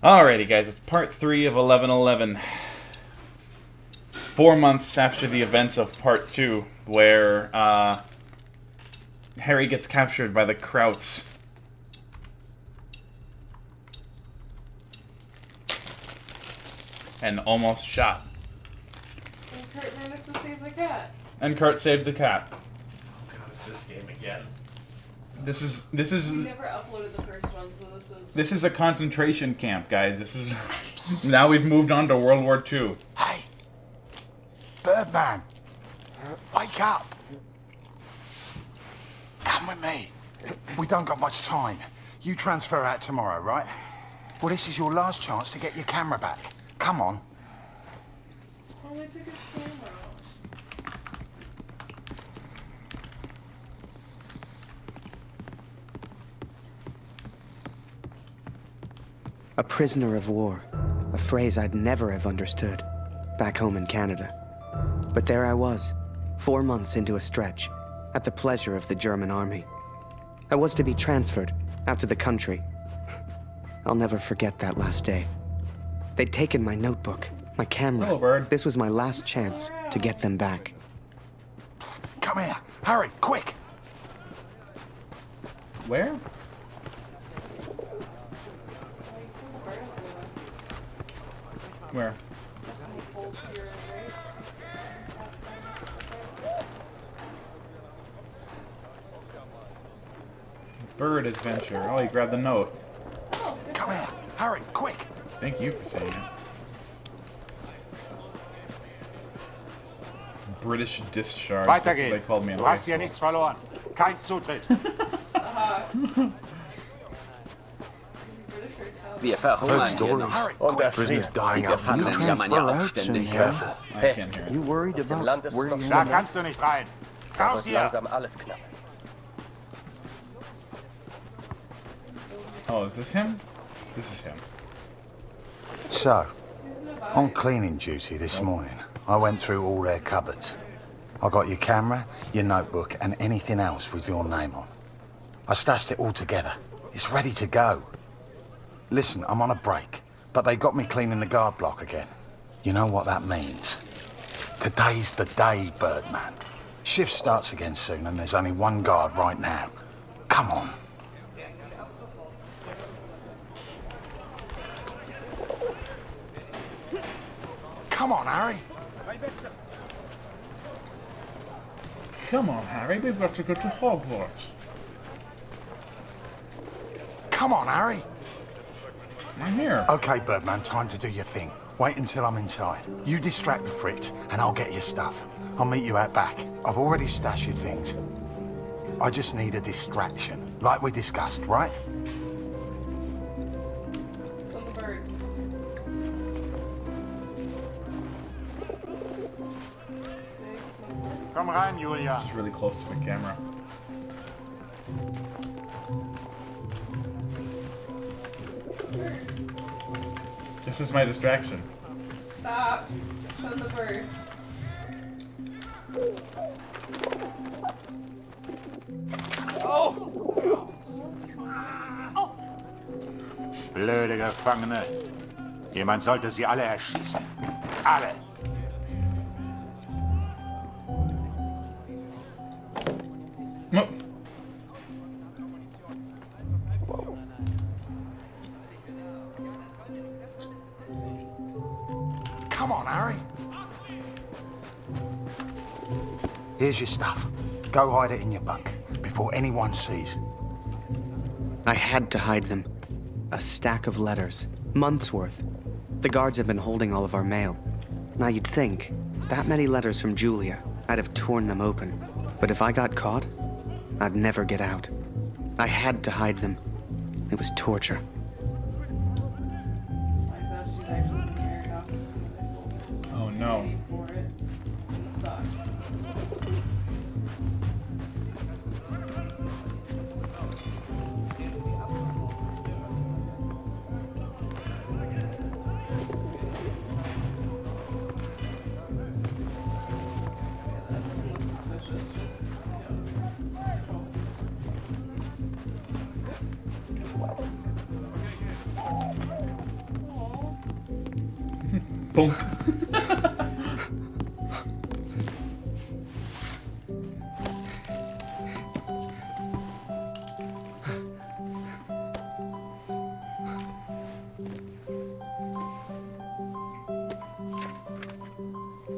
Alrighty, guys, it's part 3 of 1111. 4 months after the events of part 2, where Harry gets captured by the Krauts. And almost shot. And Kurt managed to save the cat. And Kurt saved the cat. Oh god, it's this game again. This is We never uploaded the first one, so this is a concentration camp, guys. This is now we've moved on to World War II. Hey, Birdman, wake up! Come with me. We don't got much time. You transfer out tomorrow, right? Well, this is your last chance to get your camera back. Come on. only took his camera. A prisoner of war, a phrase I'd never have understood back home in Canada. But there I was, 4 months into a stretch, at the pleasure of the German army. I was to be transferred out to the country. I'll never forget that last day. They'd taken my notebook, my camera. Hello, bird. This was my last chance to get them back. Come here. Hurry, quick. Where? Where? Bird adventure. Oh, you grabbed the note. Come here. Hurry, quick. Thank you for saying it. British discharge. That's what they Weitergehen. called me in Du high hast hier school. nichts verloren. Kein Zutritt. Wir verhungern hier noch. Hurry, Und der quick. Frieden ist dying Die out. Gefangenen jammern ja auch ständig. Careful. I can't hear You it. worried Auf dem about Land ist es where doch you Da schön. kannst du nicht rein. Da Raus wird hier. langsam alles knapp. Oh, is this him? This is him. So, on cleaning duty this morning, I went through all their cupboards. I got your camera, your notebook, and anything else with your name on. I stashed it all together. It's ready to go. Listen, I'm on a break, but they got me cleaning the guard block again. You know what that means? Today's the day, Birdman. Shift starts again soon, and there's only one guard right now. Come on. Come on, Harry. Come on, Harry. We've got to go to Hogwarts. Come on, Harry. I'm here. Okay, Birdman, time to do your thing. Wait until I'm inside. You distract the Fritz, and I'll get your stuff. I'll meet you out back. I've already stashed your things. I just need a distraction, like we discussed, right? Son the bird. Komm rein, Julia. Just really close to the camera. This is my distraction. Stop. Son the bird. Blöde Gefangene. Jemand sollte sie alle erschießen. Alle. No. Come on, Harry. Here's your stuff. Go hide it in your bunk before anyone sees. I had to hide them. A stack of letters. Months worth. The guards have been holding all of our mail. Now you'd think, that many letters from Julia, I'd have torn them open. But if I got caught, I'd never get out. I had to hide them. It was torture. Finds out she's actually been married off to some other soldier. Oh no. Paid for it. And it sucks. Boom.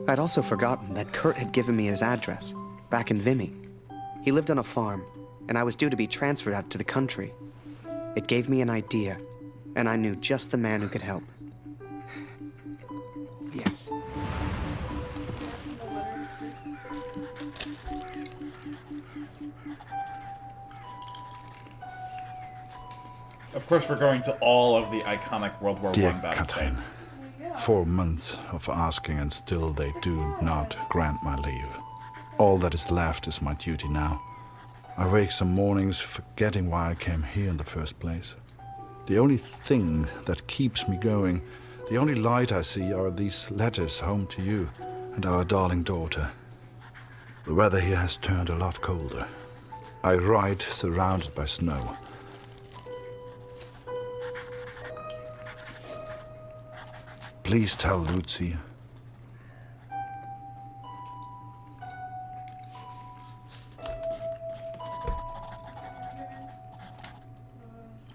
I'd also forgotten that Kurt had given me his address, back in Vimy. He lived on a farm, and I was due to be transferred out to the country. It gave me an idea, and I knew just the man who could help. Yes. Of course, we're going to all of the iconic World War I Dear battle Catherine, sites. 4 months of asking and still they do not grant my leave. All that is left is my duty now. I wake some mornings forgetting why I came here in the first place. The only thing that keeps me going, the only light I see are these letters home to you and our darling daughter. The weather here has turned a lot colder. I ride surrounded by snow. Please tell Lucy.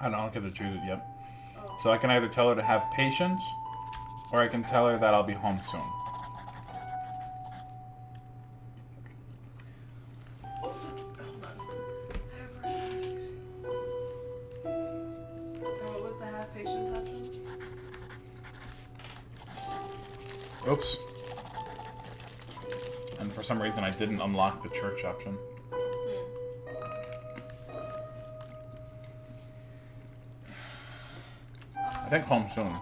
I don't get to choose it yet. So I can either tell her to have patience, or I can tell her that I'll be home soon. Hold on. And what was the have patience option? Oops. And for some reason I didn't unlock the church option. I think home soon.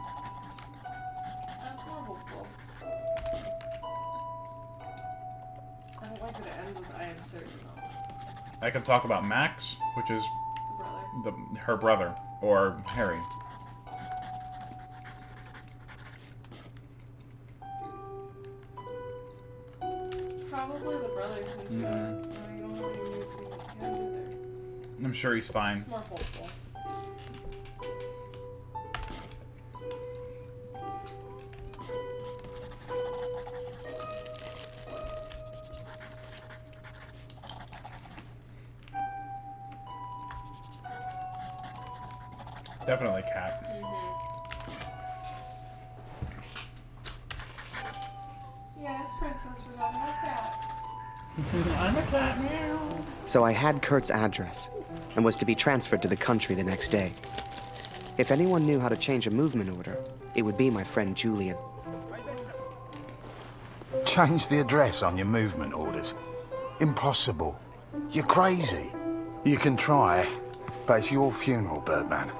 That's more hopeful. I don't like that it ends with I am certain though. I could talk about Max, which is The brother. her brother, or Harry. Probably the brother since you don't really see him either. I'm sure he's fine. It's more hopeful. Definitely cat. Yes, princess, we're having a cat. I'm a cat meow. So I had Kurt's address, and was to be transferred to the country the next day. If anyone knew how to change a movement order, it would be my friend Julian. Change the address on your movement orders. Impossible. You're crazy. You can try, but it's your funeral, Birdman.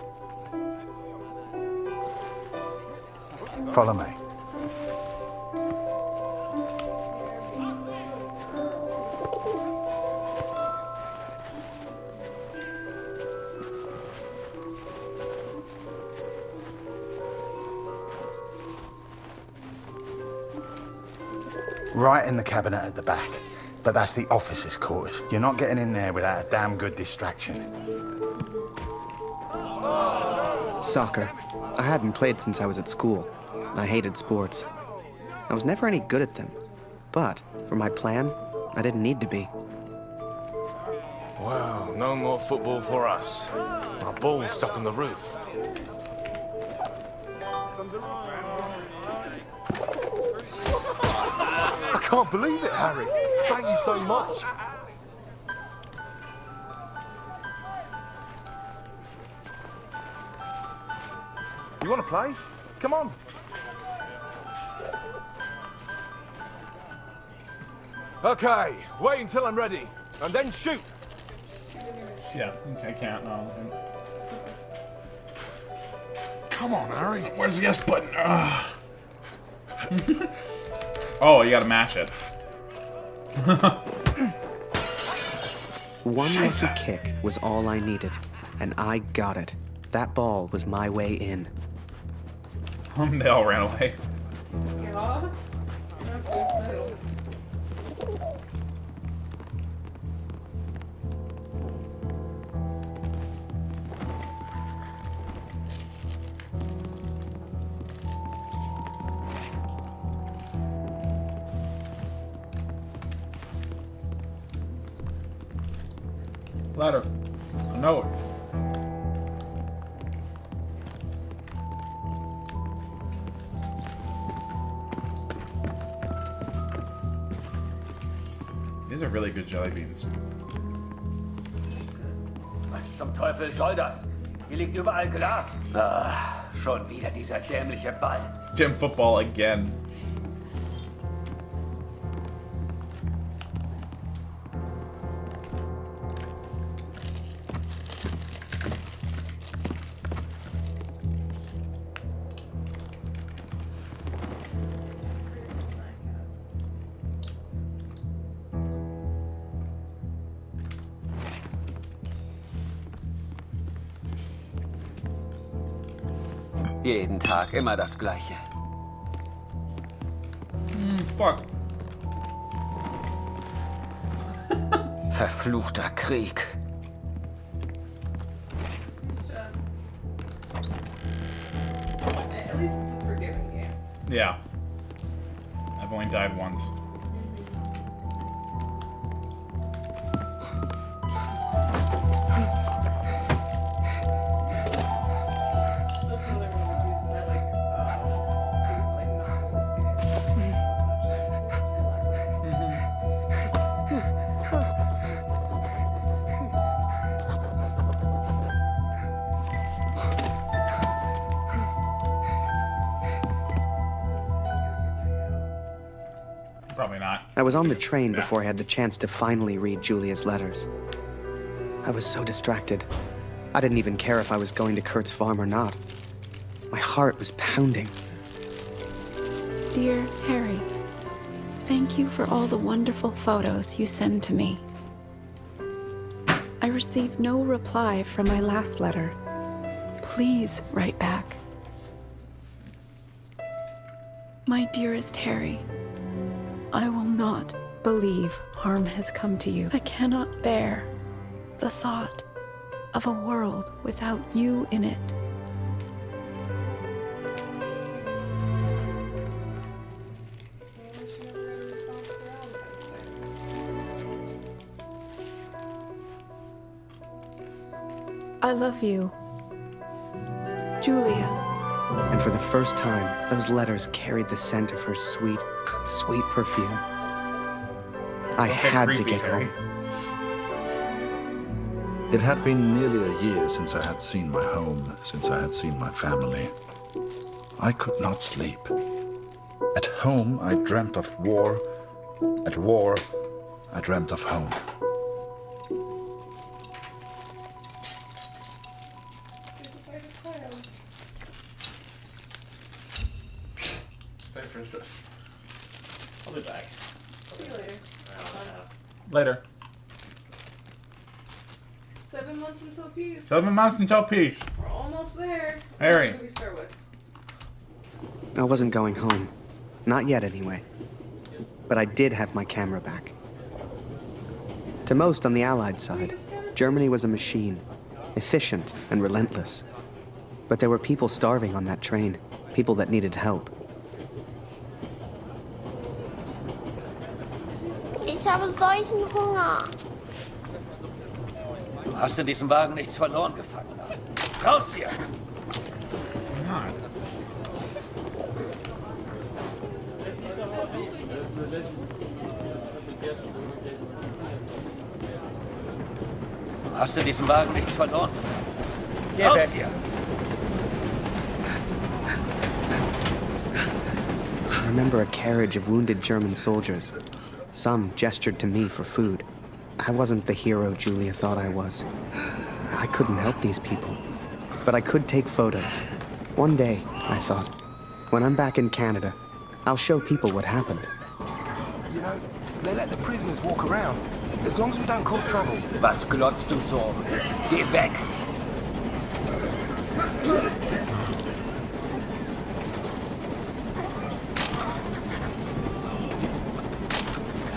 Follow me. Right in the cabinet at the back. But that's the officers' quarters. You're not getting in there without a damn good distraction. Soccer. I hadn't played since I was at school. I hated sports. I was never any good at them. But, for my plan, I didn't need to be. Well, no more football for us. Our ball's stuck on the roof. I can't believe it, Harry. Thank you so much. You want to play? Come on. Okay, wait until I'm ready, and then shoot. Yeah, I can't. No. Come on, Harry. Where's the yes button? Oh, you gotta mash it. One lucky kick was all I needed, and I got it. That ball was my way in. They all ran away. Yeah? That's so sad. Ladder. A note. These are really good jelly beans. Was zum Teufel soll das? Hier liegt überall Glas. Ah, schon wieder dieser dämliche Ball. Gym football again. Jeden Tag immer das Gleiche. Fuck. Verfluchter Krieg. At least it's a forgiving game. Yeah. I've only died once. That's another one of those reasons I like these like non-horror games so much. Probably not. I was on the train before I had the chance to finally read Julia's letters. I was so distracted. I didn't even care if I was going to Kurt's farm or not. My heart was pounding. Dear Harry, thank you for all the wonderful photos you send to me. I received no reply from my last letter. Please write back. My dearest Harry, I will not believe harm has come to you. I cannot bear the thought of a world without you in it. I love you, Julia. And for the first time, those letters carried the scent of her sweet, sweet perfume. I had to get home. It had been nearly a year since I had seen my home, since I had seen my family. I could not sleep. At home, I dreamt of war. At war, I dreamt of home. Bye, princess. I'll be back. See you later. Later. 7 months until peace. 7 months until peace. We're almost there. Harry. What do we start with? I wasn't going home. Not yet, anyway. But I did have my camera back. To most on the Allied side, Germany was a machine, efficient and relentless. But there were people starving on that train, people that needed help. Ich habe solchen Hunger. Du hast in diesem Wagen nichts verloren, Gefangener. Raus hier! Du hast in diesem Wagen nichts verloren. Raus hier! I remember a carriage of wounded German soldiers. Some gestured to me for food. I wasn't the hero Julia thought I was. I couldn't help these people. But I could take photos. One day, I thought, when I'm back in Canada, I'll show people what happened. You know, they let the prisoners walk around. As long as we don't cause trouble. Was glotzt du so? Geh weg!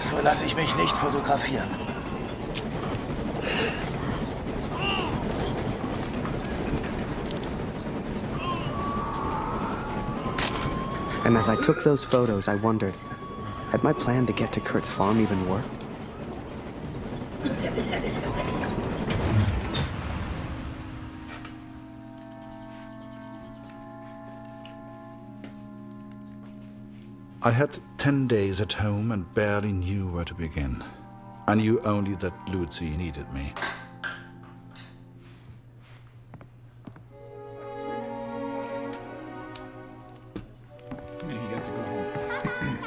So lasse ich mich nicht fotografieren. And as I took those photos, I wondered, had my plan to get to Kurt's farm even worked? I had 10 days at home and barely knew where to begin. I knew only that Lucy needed me. You get to go home.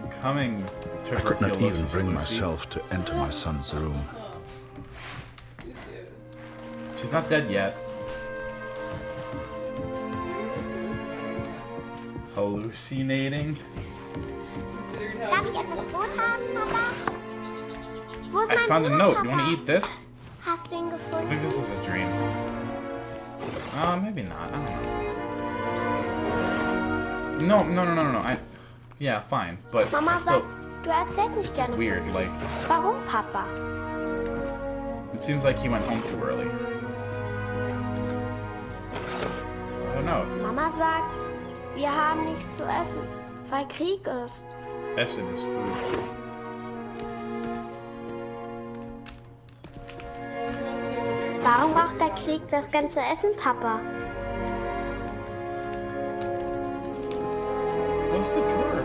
I'm coming. I could not even bring myself to enter my son's room. She's not dead yet. Hallucinating. Darf ich etwas Brot haben, Papa? Wo ist I mein found a Bruder, note. Papa? You want to eat this? Hast du ihn I gefunden? think this is a dream. Maybe not. I don't know. No. Yeah, fine. But Mama still, sagt, du erzählst nicht it's gerne von weird. ihm. Like, Warum, Papa? it seems like he went home too early. Oh no. Mama sagt, wir haben nichts zu essen, weil Krieg ist. Essen is food. Warum braucht der Krieg das ganze Essen, Papa? Close the drawer.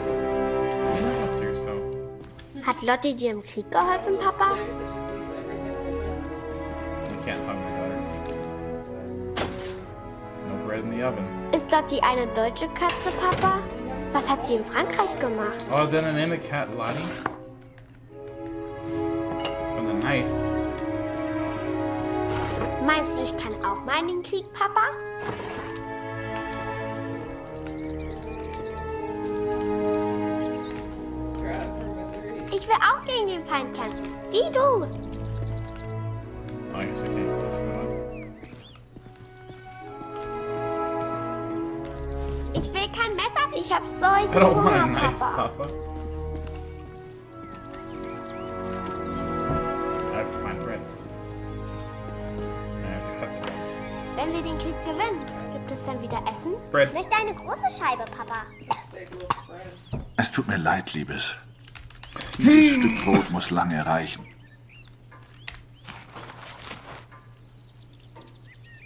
Clean up after yourself. Hat Lotti dir im Krieg geholfen, Papa? You can't hug my daughter. No bread in the oven. Ist Lotti eine deutsche Katze, Papa? Was hat sie in Frankreich gemacht? Oh, then I name a cat Lottie. From the knife. Meinst du, ich kann auch mal in den Krieg, Papa? Ich will auch gegen den Feind kämpfen. Wie du. Oh, I guess I can't close the one. Ich will kein Messer. Ich hab solchen I don't want a Hunger, knife, Papa. Papa. I have to find bread. I have to cut the bread. Wenn wir den Krieg gewinnen, gibt es dann wieder Essen? Bread. Ich möchte eine große Scheibe, Papa. Es tut mir leid, Liebes. Dieses Stück Brot muss lange reichen.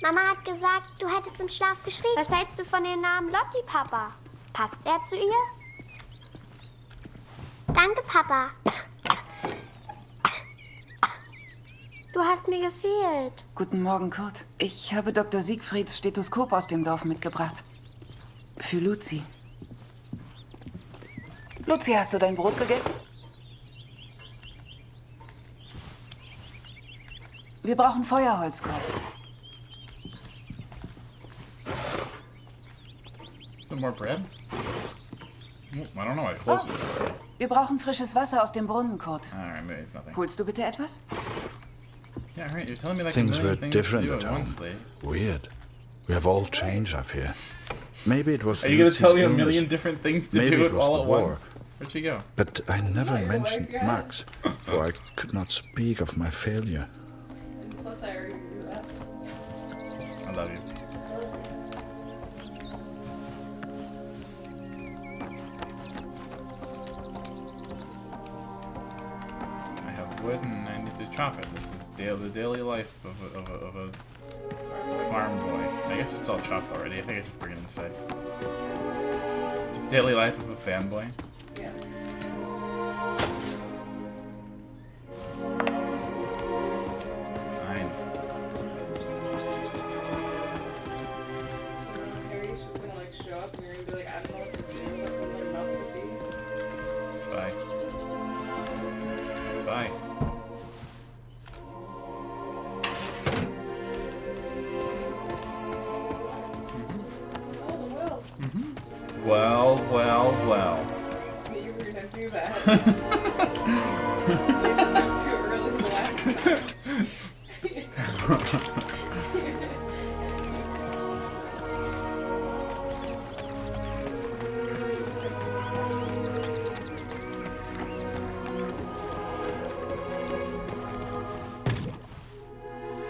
Mama hat gesagt, du hättest im Schlaf geschrien. Was hältst du von dem Namen Lotti, Papa? Passt er zu ihr? Danke, Papa. Du hast mir gefehlt. Guten Morgen, Kurt. Ich habe Dr. Siegfrieds Stethoskop aus dem Dorf mitgebracht. Für Luzi. Luzi, hast du dein Brot gegessen? Wir brauchen Feuerholzkorb. Is there more bread? I don't know, I closed it. Wir brauchen frisches Wasser aus dem Brunnen, Kurt. Alright, maybe it's nothing. Holst du bitte etwas? Yeah, right, you're telling me like Things a were million things to different do at at once, home. lady. Weird. We have all changed, I fear. Maybe it was Are you gonna Lucy's tell me a illness. million different things to Maybe do it it was all the at war. once? Where'd she go? But I never mentioned Max, for I could not speak of my failure. Plus, I already knew that. I love you. I have wood and I need to chop it. This is the daily life of a farm boy. I guess it's all chopped already. I think I just bring it inside. Daily life of a fanboy. Yeah. Fine. Harry's just gonna like show up and you're gonna be like, I don't know what to do. What's something about to be? It's fine. It's fine. Well. I knew you were gonna do that. You did it too early the last time.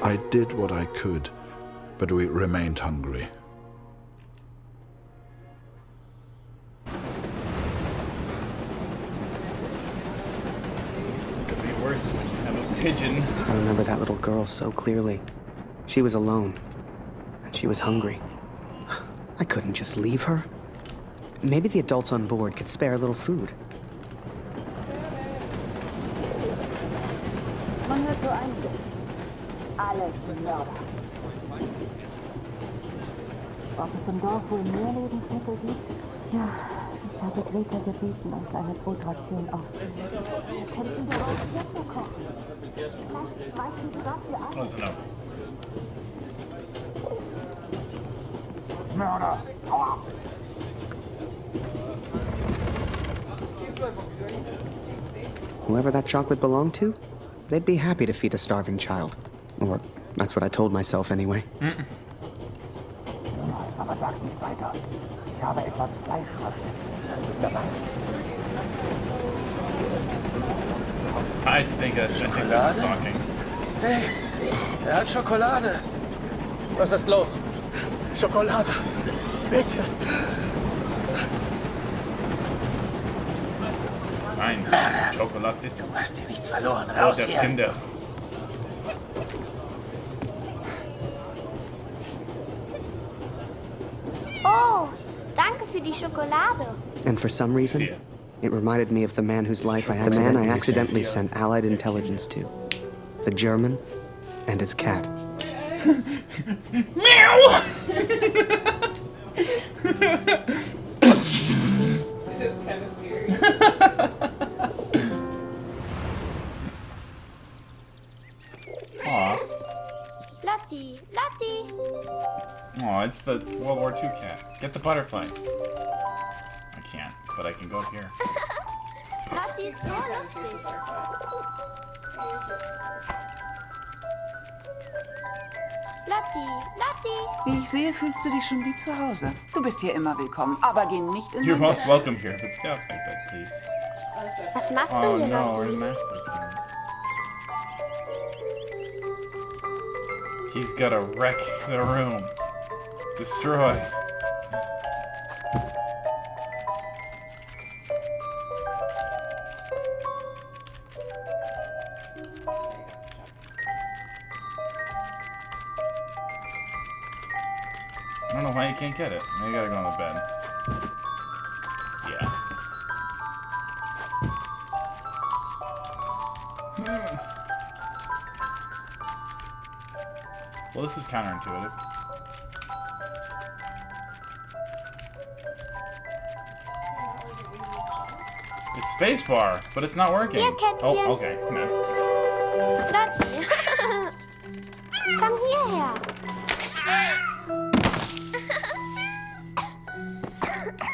I did what I could, but we remained hungry. It could be worse when you have a pigeon. I remember that little girl so clearly. She was alone, and she was hungry. I couldn't just leave her. Maybe the adults on board could spare a little food. Man hört so einiges. Alles Mörder. Ob es im Dorf wohl mehr Lebensmittel gibt? Ja, ich habe Greta gebeten, uns eine Brotration aufzunehmen. Könnten wir uns Suppe kochen? Vielleicht weichen Sie dafür an. Close enough. Mörder! Hau ab! Whoever that chocolate belonged to, they'd be happy to feed a starving child. Or, that's what I told myself anyway. Aber sag nicht weiter. Ich habe etwas Fleischröstes dabei. I think that's talking. Hey, hat Schokolade. Was ist los? Schokolade. Bitte. Nein, Schokolade ist... Du hast hier nichts verloren. Oh, Raus der hier. Kinder. Oh, danke für die Schokolade. And for some reason, it reminded me of the man whose life I accidentally sent Allied intelligence to. The German and his cat. Meow! It is kind of scary. Aw. Lottie, Lottie. Oh, it's the World War II cat. Get the butterfly. I can't, but I can go up here. Lottie ist so lustig. Lottie, Lottie. Wie ich sehe, fühlst du dich schon wie zu Hause. Du bist hier immer willkommen, aber geh nicht in You're mein most Bett. welcome here, but stay out like that, please. Was machst du Oh hier, no, Lottie? Max is here. He's gotta wreck the room. Destroy. I don't know why you can't get it. Now you gotta go on the bed. Yeah. Well, this is counterintuitive. It's spacebar, but it's not working. Hier, Kätzchen. Oh, okay. No. Lottie. Komm hierher.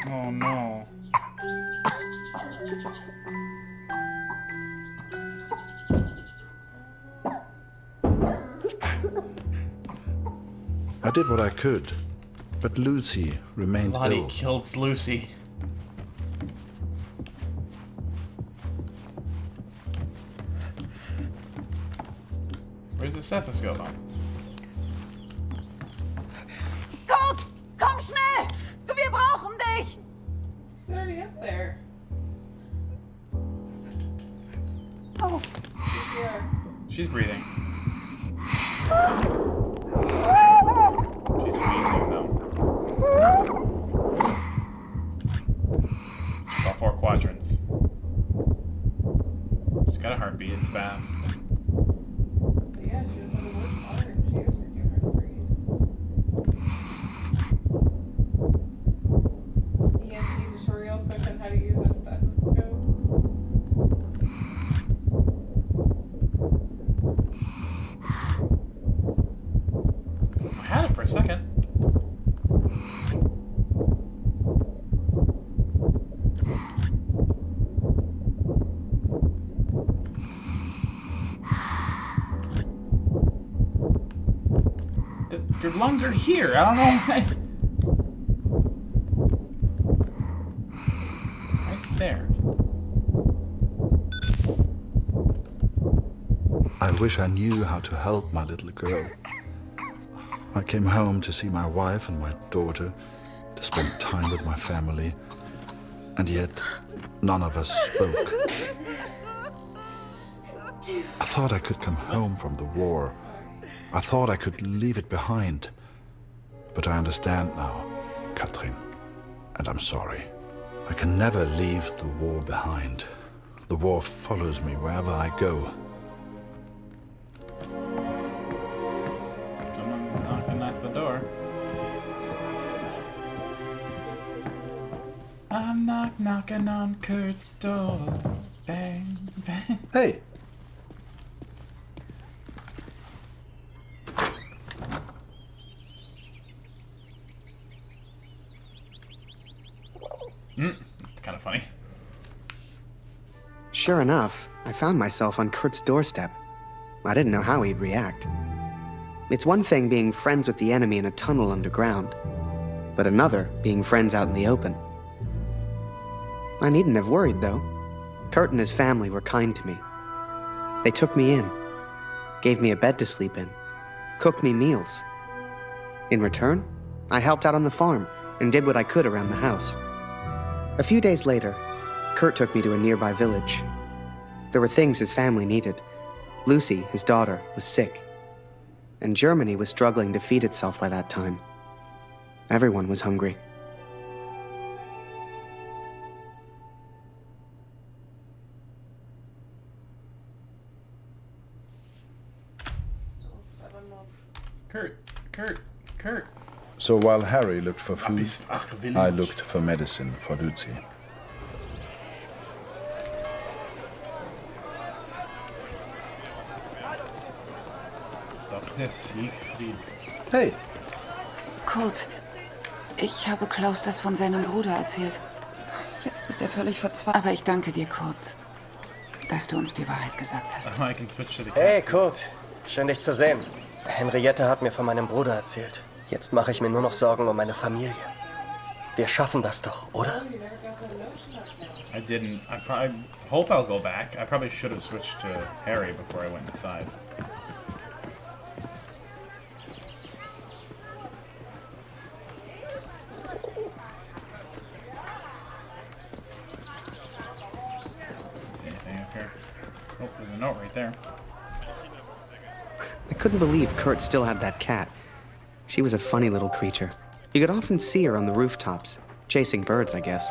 Oh no. I did what I could, but Lucy remained Lottie ill. killed Lucy. Where's the stethoscope on? Kurt, komm schnell! Wir brauchen dich! She's already up there. Oh. Yeah. She's breathing. She's wheezing though. All 4 quadrants. She's got a heartbeat, it's fast. But yeah, she was gonna work hard. She is working hard to breathe. EMT tutorial quick on how to use a stethoscope. I had it for a second. Your lungs are here. I don't know why. Right there. I wish I knew how to help my little girl. I came home to see my wife and my daughter, to spend time with my family, and yet none of us spoke. I thought I could come home from the war I thought I could leave it behind. But I understand now, Katrin. And I'm sorry. I can never leave the war behind. The war follows me wherever I go. Someone knocking at the door. I'm knocking on Kurt's door. Bang, bang. Hey! It's kind of funny. Sure enough, I found myself on Kurt's doorstep. I didn't know how he'd react. It's one thing being friends with the enemy in a tunnel underground, but another being friends out in the open. I needn't have worried, though. Kurt and his family were kind to me. They took me in, gave me a bed to sleep in, cooked me meals. In return, I helped out on the farm and did what I could around the house. A few days later, Kurt took me to a nearby village. There were things his family needed. Lucy, his daughter, was sick. And Germany was struggling to feed itself by that time. Everyone was hungry. Kurt. So while Harry looked for food, village. I looked for medicine for Lucy. Dr. Siegfried. Hey! Kurt, ich habe Klaus das von seinem Bruder erzählt. Jetzt ist er völlig verzweifelt. Aber ich danke dir, Kurt, dass du uns die Wahrheit gesagt hast. Hey, Kurt. Schön, dich zu sehen. Henriette hat mir von meinem Bruder erzählt. Jetzt mache ich mir nur noch Sorgen um meine Familie. Wir schaffen das doch, oder? I didn't. I hope I'll go back. I probably should have switched to Harry before I went inside. See anything up here? Oh, there's a note right there. I couldn't believe Kurt still had that cat. She was a funny little creature. You could often see her on the rooftops, chasing birds, I guess.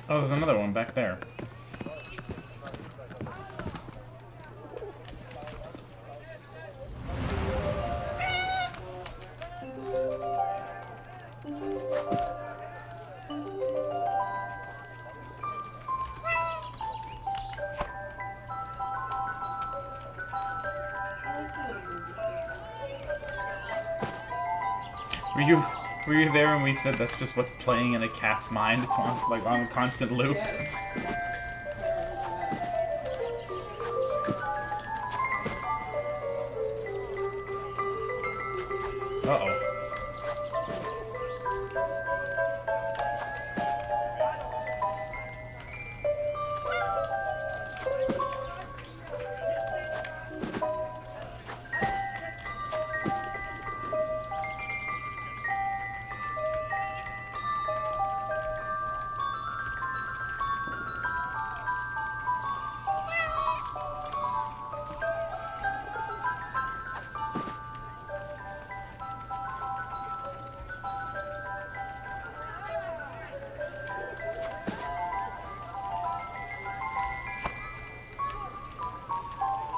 Oh, there's another one back there. Were you there when we said that's just what's playing in a cat's mind? It's on a constant loop. Yes. Uh-oh.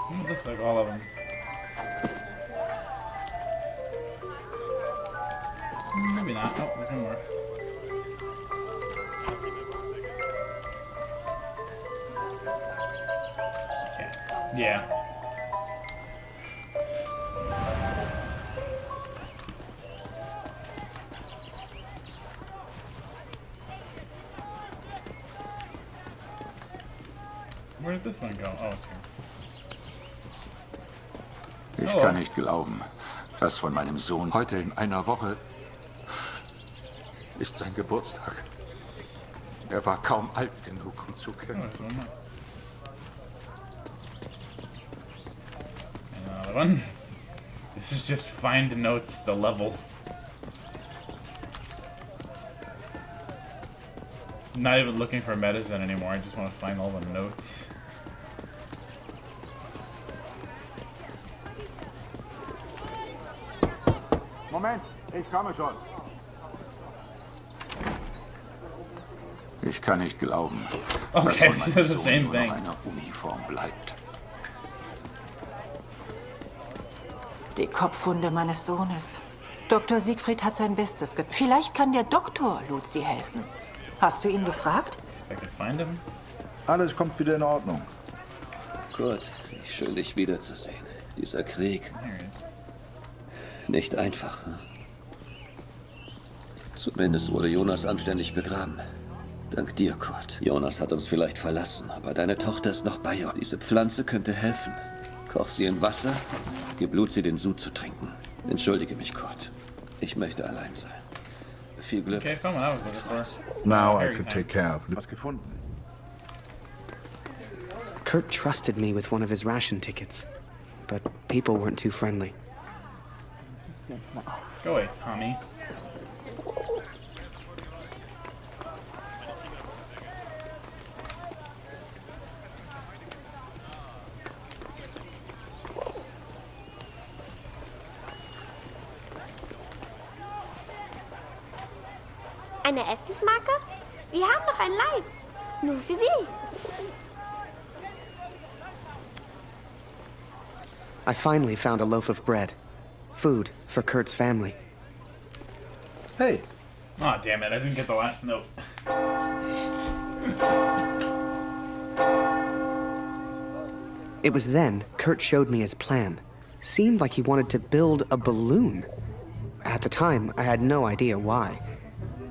It looks like all of them. Maybe not. Oh, there's one more. Okay. Yeah. Where did this one go? Oh, it's here. Ich kann nicht glauben, dass von meinem Sohn heute in einer Woche ist sein Geburtstag. war kaum alt genug, um zu kämpfen. Another one. This is just find notes the level. I'm not even looking for medicine anymore. I just want to find all the notes. Moment, ich komme schon. Ich kann nicht glauben, Okay, dass von that's the meinem same Sohn nur thing. noch eine Uniform bleibt. Die Kopfwunde meines Sohnes. Dr. Siegfried hat sein Bestes getan. Vielleicht kann der Doktor Luzi helfen. Hast du ihn gefragt? I could find him. Alles kommt wieder in Ordnung. Gut, schön dich wiederzusehen. Dieser Krieg. Nicht einfach. Hm? Zumindest wurde Jonas anständig begraben. Dank dir, Kurt. Jonas hat uns vielleicht verlassen, aber deine Tochter ist noch bei uns. Diese Pflanze könnte helfen. Koch sie in Wasser, gib Luzi den Sud zu trinken. Entschuldige mich, Kurt. Ich möchte allein sein. Viel Glück. Okay, come on, Freund. Now I could take care of it. Was gefunden? Kurt trusted me with one of his ration tickets, but people weren't too friendly. Go away, Tommy. Eine Essensmarke? Wir haben noch ein Leib. Nur für Sie. I finally found a loaf of bread. Food for Kurt's family. Hey. Aw, damn it, I didn't get the last note. It was then Kurt showed me his plan. Seemed like he wanted to build a balloon. At the time, I had no idea why.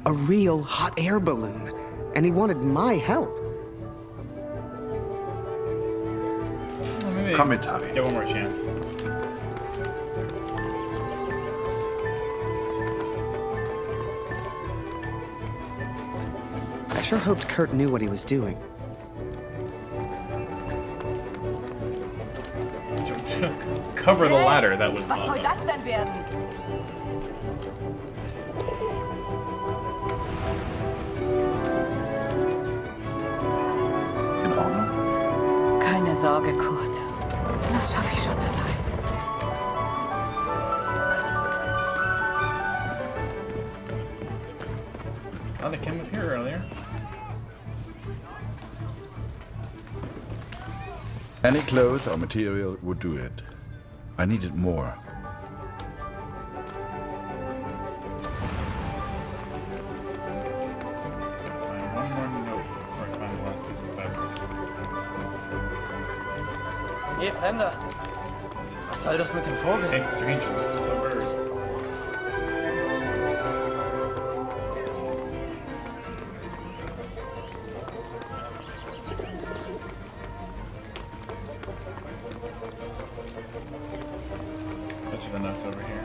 A real hot air balloon. And he wanted my help. Well, maybe Come in, Harry. Get one more chance. I sure hoped Kurt knew what he was doing. Cover the ladder, that was Was soll das denn werden? In Ordnung? Keine Sorge, Kurt. Das schaffe ich schon allein. Oh, they came up here earlier. Any cloth or material would do it. I needed more. Find one more note before I find the last piece of fabric. Hey, Fremder. Was soll das mit dem Vogel? Take a screenshot of the bird. Bunch of the notes over here.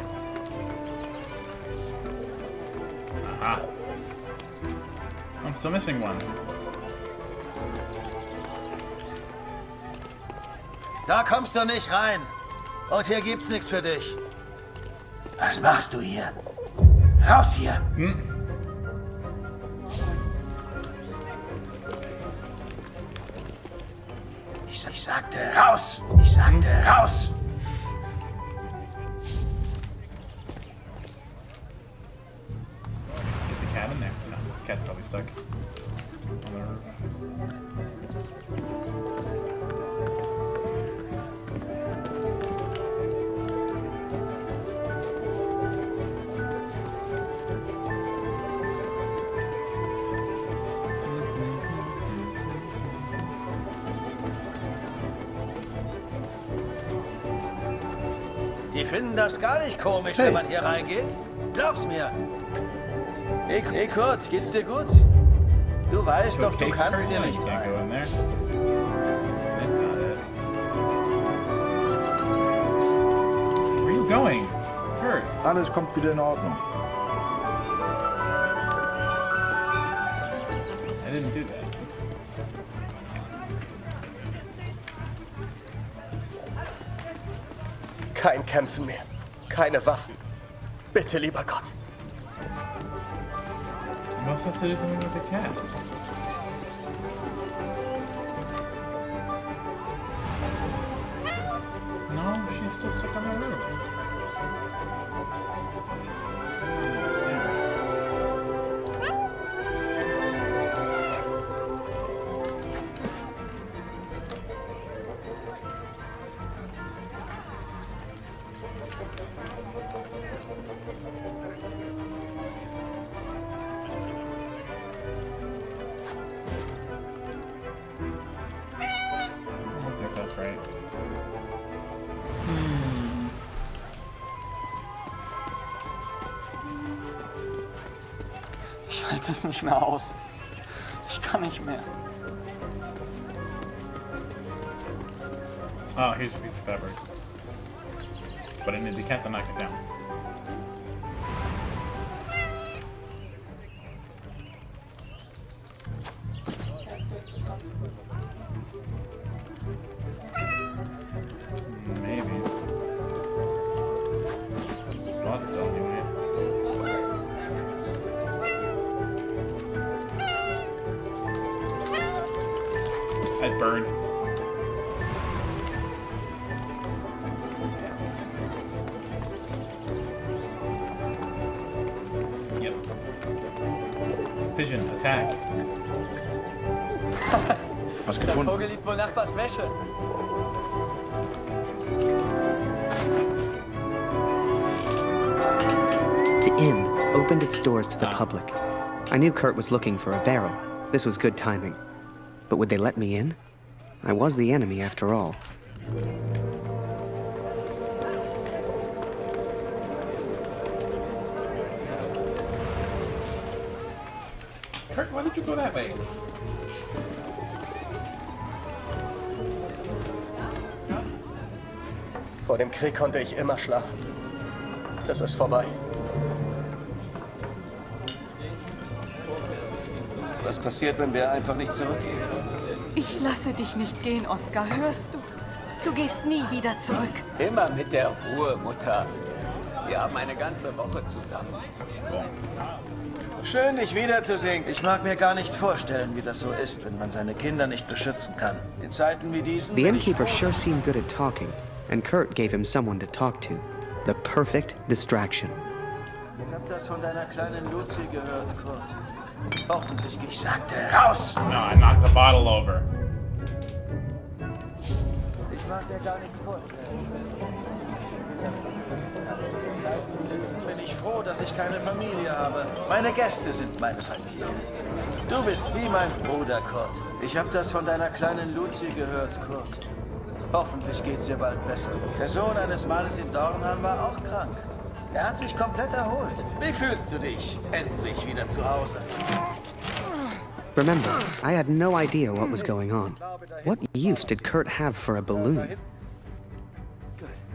Aha. I'm still missing one. Da kommst du nicht rein. Und hier gibt's nichts für dich. Was machst du hier? Raus hier! Ich sagte raus! Ich sagte raus! Get the cat in there. No, the cat's probably stuck on the roof. Die finden das gar nicht komisch, wenn man hier reingeht. Glaub's mir. Hey Kurt, geht's dir gut? Du weißt doch, du kannst hier nicht rein. Where are you going? Kurt. Alles kommt wieder in Ordnung. I didn't Kein Kämpfen mehr. Keine Waffen. Bitte, lieber Gott. You must have to do something with the cat. No, she's still stuck on the road. I don't think that's right. Ich halte es nicht mehr aus. Ich kann nicht mehr. Oh, here's a piece of pepper. But I need the cat to knock it down. Maybe. Thought so, anyway. I'd burn. Yep. Pigeon, attack. Was Der gefunden? Vogel liebt wohl Nachbars Wäsche. The inn opened its doors to the public. I knew Kurt was looking for a barrel. This was good timing. But would they let me in? I was the enemy after all. Kurt, why did you go that way? Vor dem Krieg konnte ich immer schlafen. Das ist vorbei. Was passiert, wenn wir einfach nicht zurückgehen? Ich lasse dich nicht gehen, Oskar, hörst du? Du gehst nie wieder zurück. Immer mit der Ruhe, Mutter. Wir haben eine ganze Woche zusammen. Schön, dich wiederzusehen. Ich mag mir gar nicht vorstellen, wie das so ist, wenn man seine Kinder nicht beschützen kann. In Zeiten wie diesen... The innkeeper sure seemed good at talking, and Kurt gave him someone to talk to. The perfect distraction. Ich hab das von deiner kleinen Luzi gehört, Kurt. Hoffentlich, ich sagte, raus! No, I knocked the bottle over. Ich mag mir gar nicht vorstellen. Bin ich froh, dass ich keine Familie habe. Meine Gäste sind meine Familie. Du bist wie mein Bruder, Kurt. Ich habe das von deiner kleinen Luzi gehört, Kurt. Hoffentlich geht's ihr bald besser. Der Sohn eines Mannes in Dornhan war auch krank. Er hat sich komplett erholt. Wie fühlst du dich? Endlich wieder zu Hause. Remember, I had no idea what was going on. What use did Kurt have for a balloon?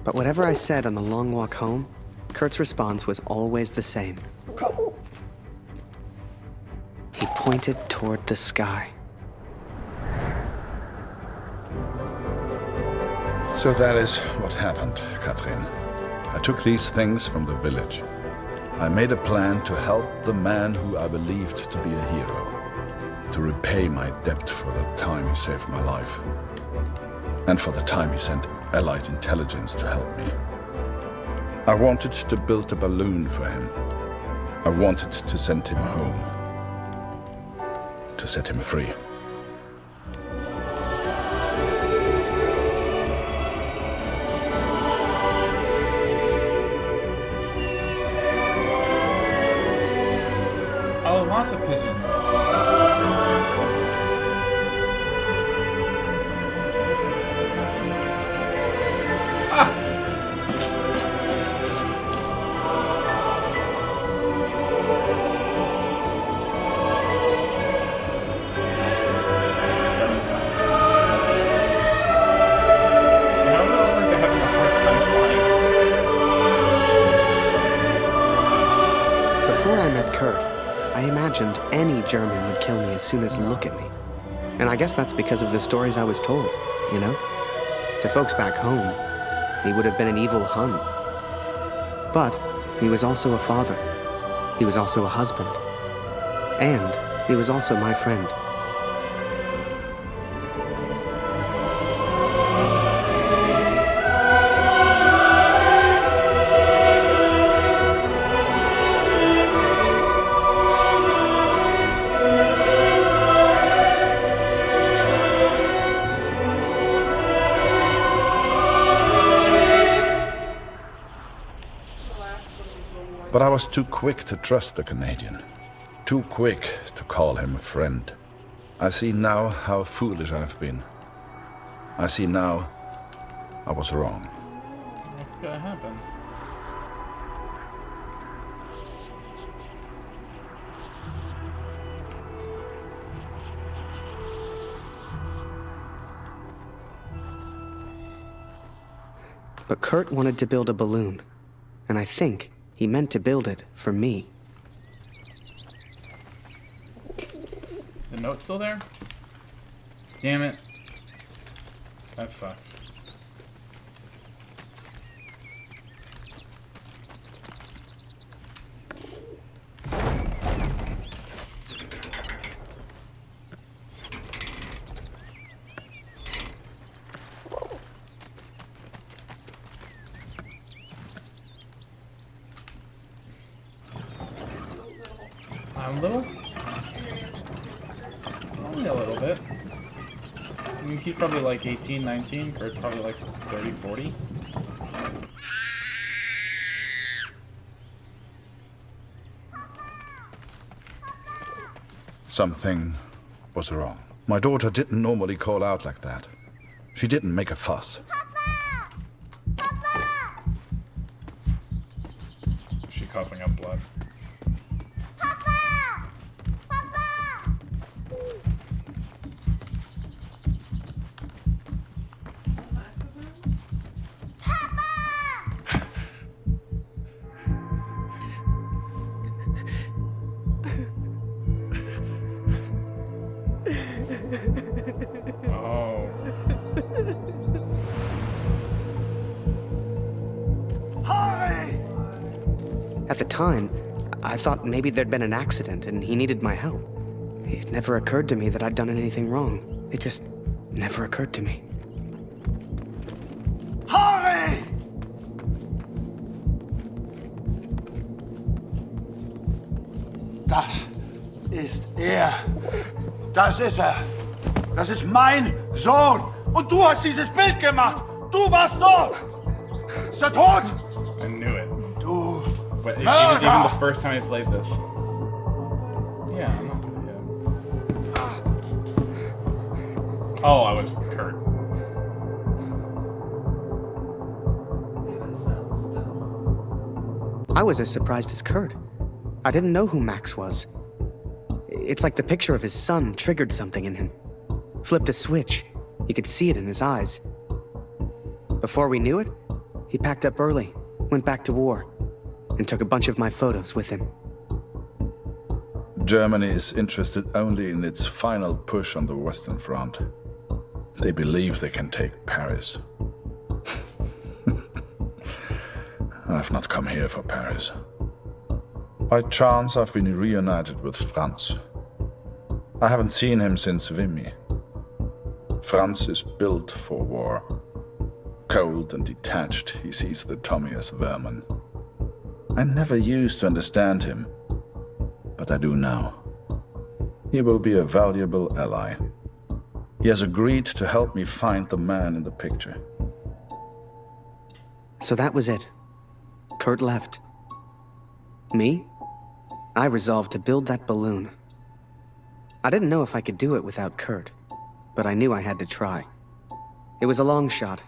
But whatever I said on the long walk home, Kurt's response was always the same. He pointed toward the sky. So that is what happened, Katrin. I took these things from the village. I made a plan to help the man who I believed to be a hero, to repay my debt for the time he saved my life, and for the time he sent Allied intelligence to help me. I wanted to build a balloon for him. I wanted to send him home, to set him free. Oh, lots of pigeons. Before I met Kurt, I imagined any German would kill me as soon as look at me. And I guess that's because of the stories I was told, you know? To folks back home, he would have been an evil Hun. But he was also a father. He was also a husband. And he was also my friend. But I was too quick to trust the Canadian. Too quick to call him a friend. I see now how foolish I've been. I see now I was wrong. What's gonna happen? But Kurt wanted to build a balloon, and I think he meant to build it for me. The note still there? Damn it. That sucks. I'm little? Only a little bit. I mean, he's probably like 18, 19, or probably like 30, 40. Something was wrong. My daughter didn't normally call out like that. She didn't make a fuss. Is she coughing up blood? Oh. At the time, I thought maybe there'd been an accident and he needed my help. It never occurred to me that I'd done anything wrong. It just never occurred to me. Harry! Das ist er. Das ist er. Das ist mein Sohn. Und du hast dieses Bild gemacht. Du warst dort. Ist er tot? I knew it. Du. But even the first time I played this. Yeah, I'm not gonna get. Oh, I was Kurt. I was as surprised as Kurt. I didn't know who Max was. It's like the picture of his son triggered something in him. Flipped a switch. You could see it in his eyes. Before we knew it, he packed up early, went back to war, and took a bunch of my photos with him. Germany is interested only in its final push on the Western Front. They believe they can take Paris. I've not come here for Paris. By chance, I've been reunited with Franz. I haven't seen him since Vimy. Franz is built for war. Cold and detached, he sees the Tommy as vermin. I never used to understand him, but I do now. He will be a valuable ally. He has agreed to help me find the man in the picture. So that was it. Kurt left. Me? I resolved to build that balloon. I didn't know if I could do it without Kurt, but I knew I had to try. It was a long shot,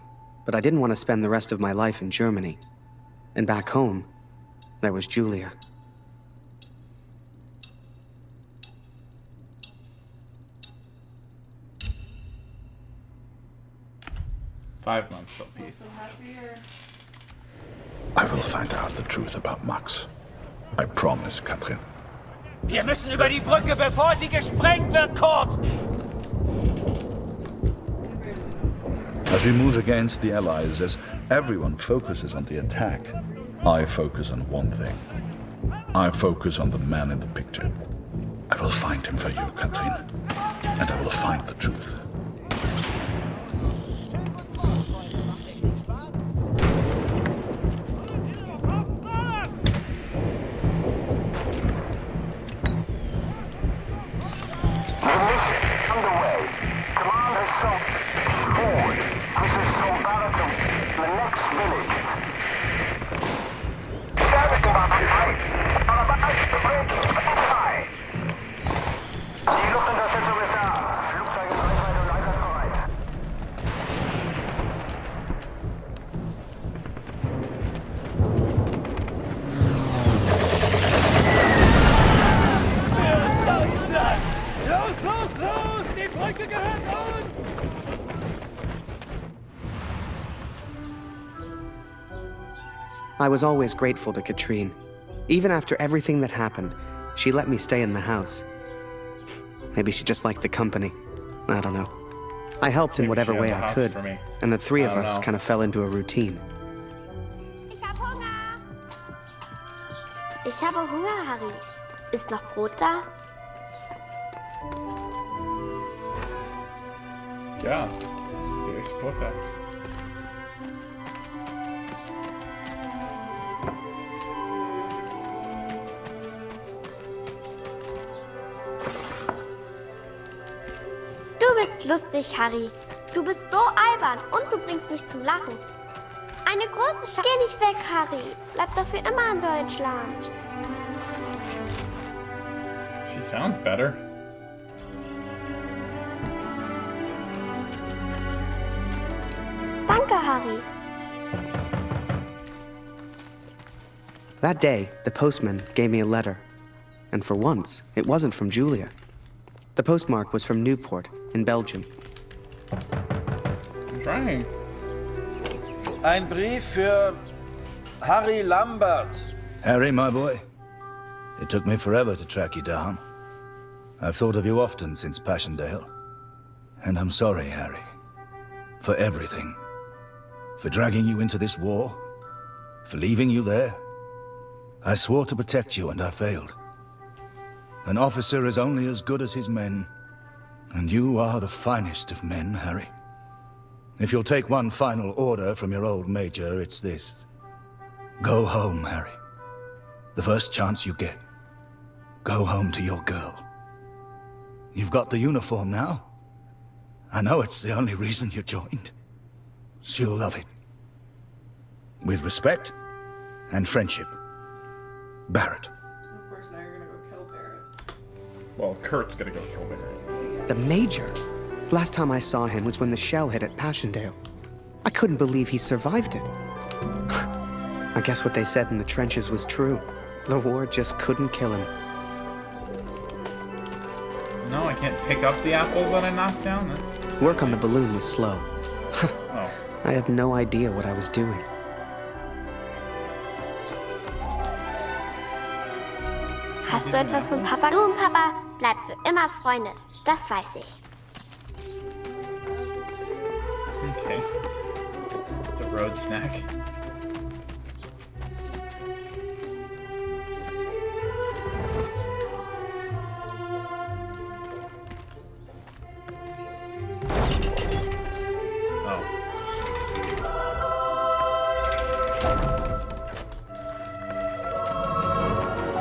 but I didn't want to spend the rest of my life in Germany. And back home, there was Julia. "5 months till peace." I will find out the truth about Max. I promise, Katrin. Wir müssen über die Brücke, bevor sie gesprengt wird, Kurt! As we move against the Allies, as Everyone focuses on the attack. I focus on one thing. I focus on the man in the picture. I will find him for you, Katrin. And I will find the truth. I was always grateful to Katrine. Even after everything that happened, she let me stay in the house. Maybe she just liked the company. I don't know. I helped in whatever way I could, and the three of us kind of fell into a routine. Ich hab Hunger. Ich habe Hunger, Harry. Ist noch Brot da? Ja, die ist Brot da. Du bist lustig, Harry. Du bist so albern und du bringst mich zum Lachen. Eine große Schande. Geh nicht weg, Harry. Bleib doch für immer in Deutschland. She sounds better. Danke, Harry. That day, the postman gave me a letter. And for once, it wasn't from Julia. The postmark was from Newport, in Belgium. I'm trying. Ein Brief für Harry Lambert. Harry, my boy. It took me forever to track you down. I've thought of you often since Passchendaele. And I'm sorry, Harry. For everything. For dragging you into this war. For leaving you there. I swore to protect you and I failed. An officer is only as good as his men. And you are the finest of men, Harry. If you'll take one final order from your old major, it's this. Go home, Harry. The first chance you get. Go home to your girl. You've got the uniform now. I know it's the only reason you joined. She'll love it. With respect and friendship. Barrett. Of course, now you're gonna go kill Barrett. Well, Kurt's gonna go kill Barrett. The Major? Last time I saw him was when the shell hit at Passchendaele. I couldn't believe he survived it. I guess what they said in the trenches was true. The war just couldn't kill him. No, I can't pick up the apples that I knocked down? That's... Work on the balloon was slow. Oh. I had no idea what I was doing. Hast du etwas von Papa? Du und Papa bleibt für immer Freunde. Das weiß ich. Okay. The road snack.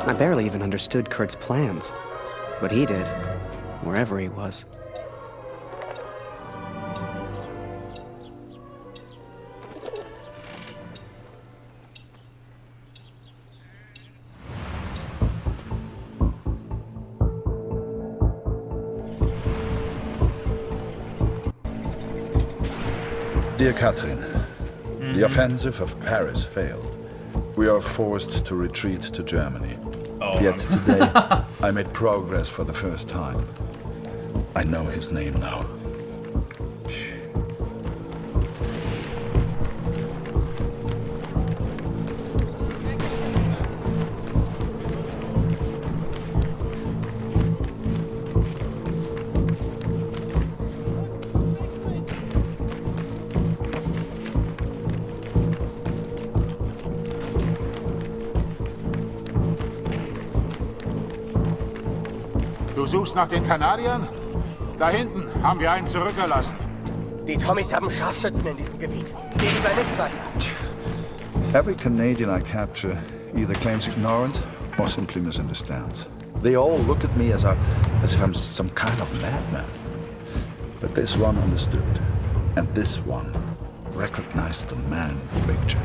I barely even understood Kurt's plans, but he did, wherever he was. Dear Katrin, the offensive of Paris failed. We are forced to retreat to Germany. Oh. Yet today, I made progress for the first time. I know his name now. Du suchst nach den Kanadiern? Da hinten haben wir einen zurückgelassen. Die Tommys haben Scharfschützen in diesem Gebiet. Geh lieber nicht weiter. Every Canadian I capture either claims ignorance or simply misunderstands. They all look at me as if I'm some kind of madman. But this one understood, and this one recognized the man in the picture.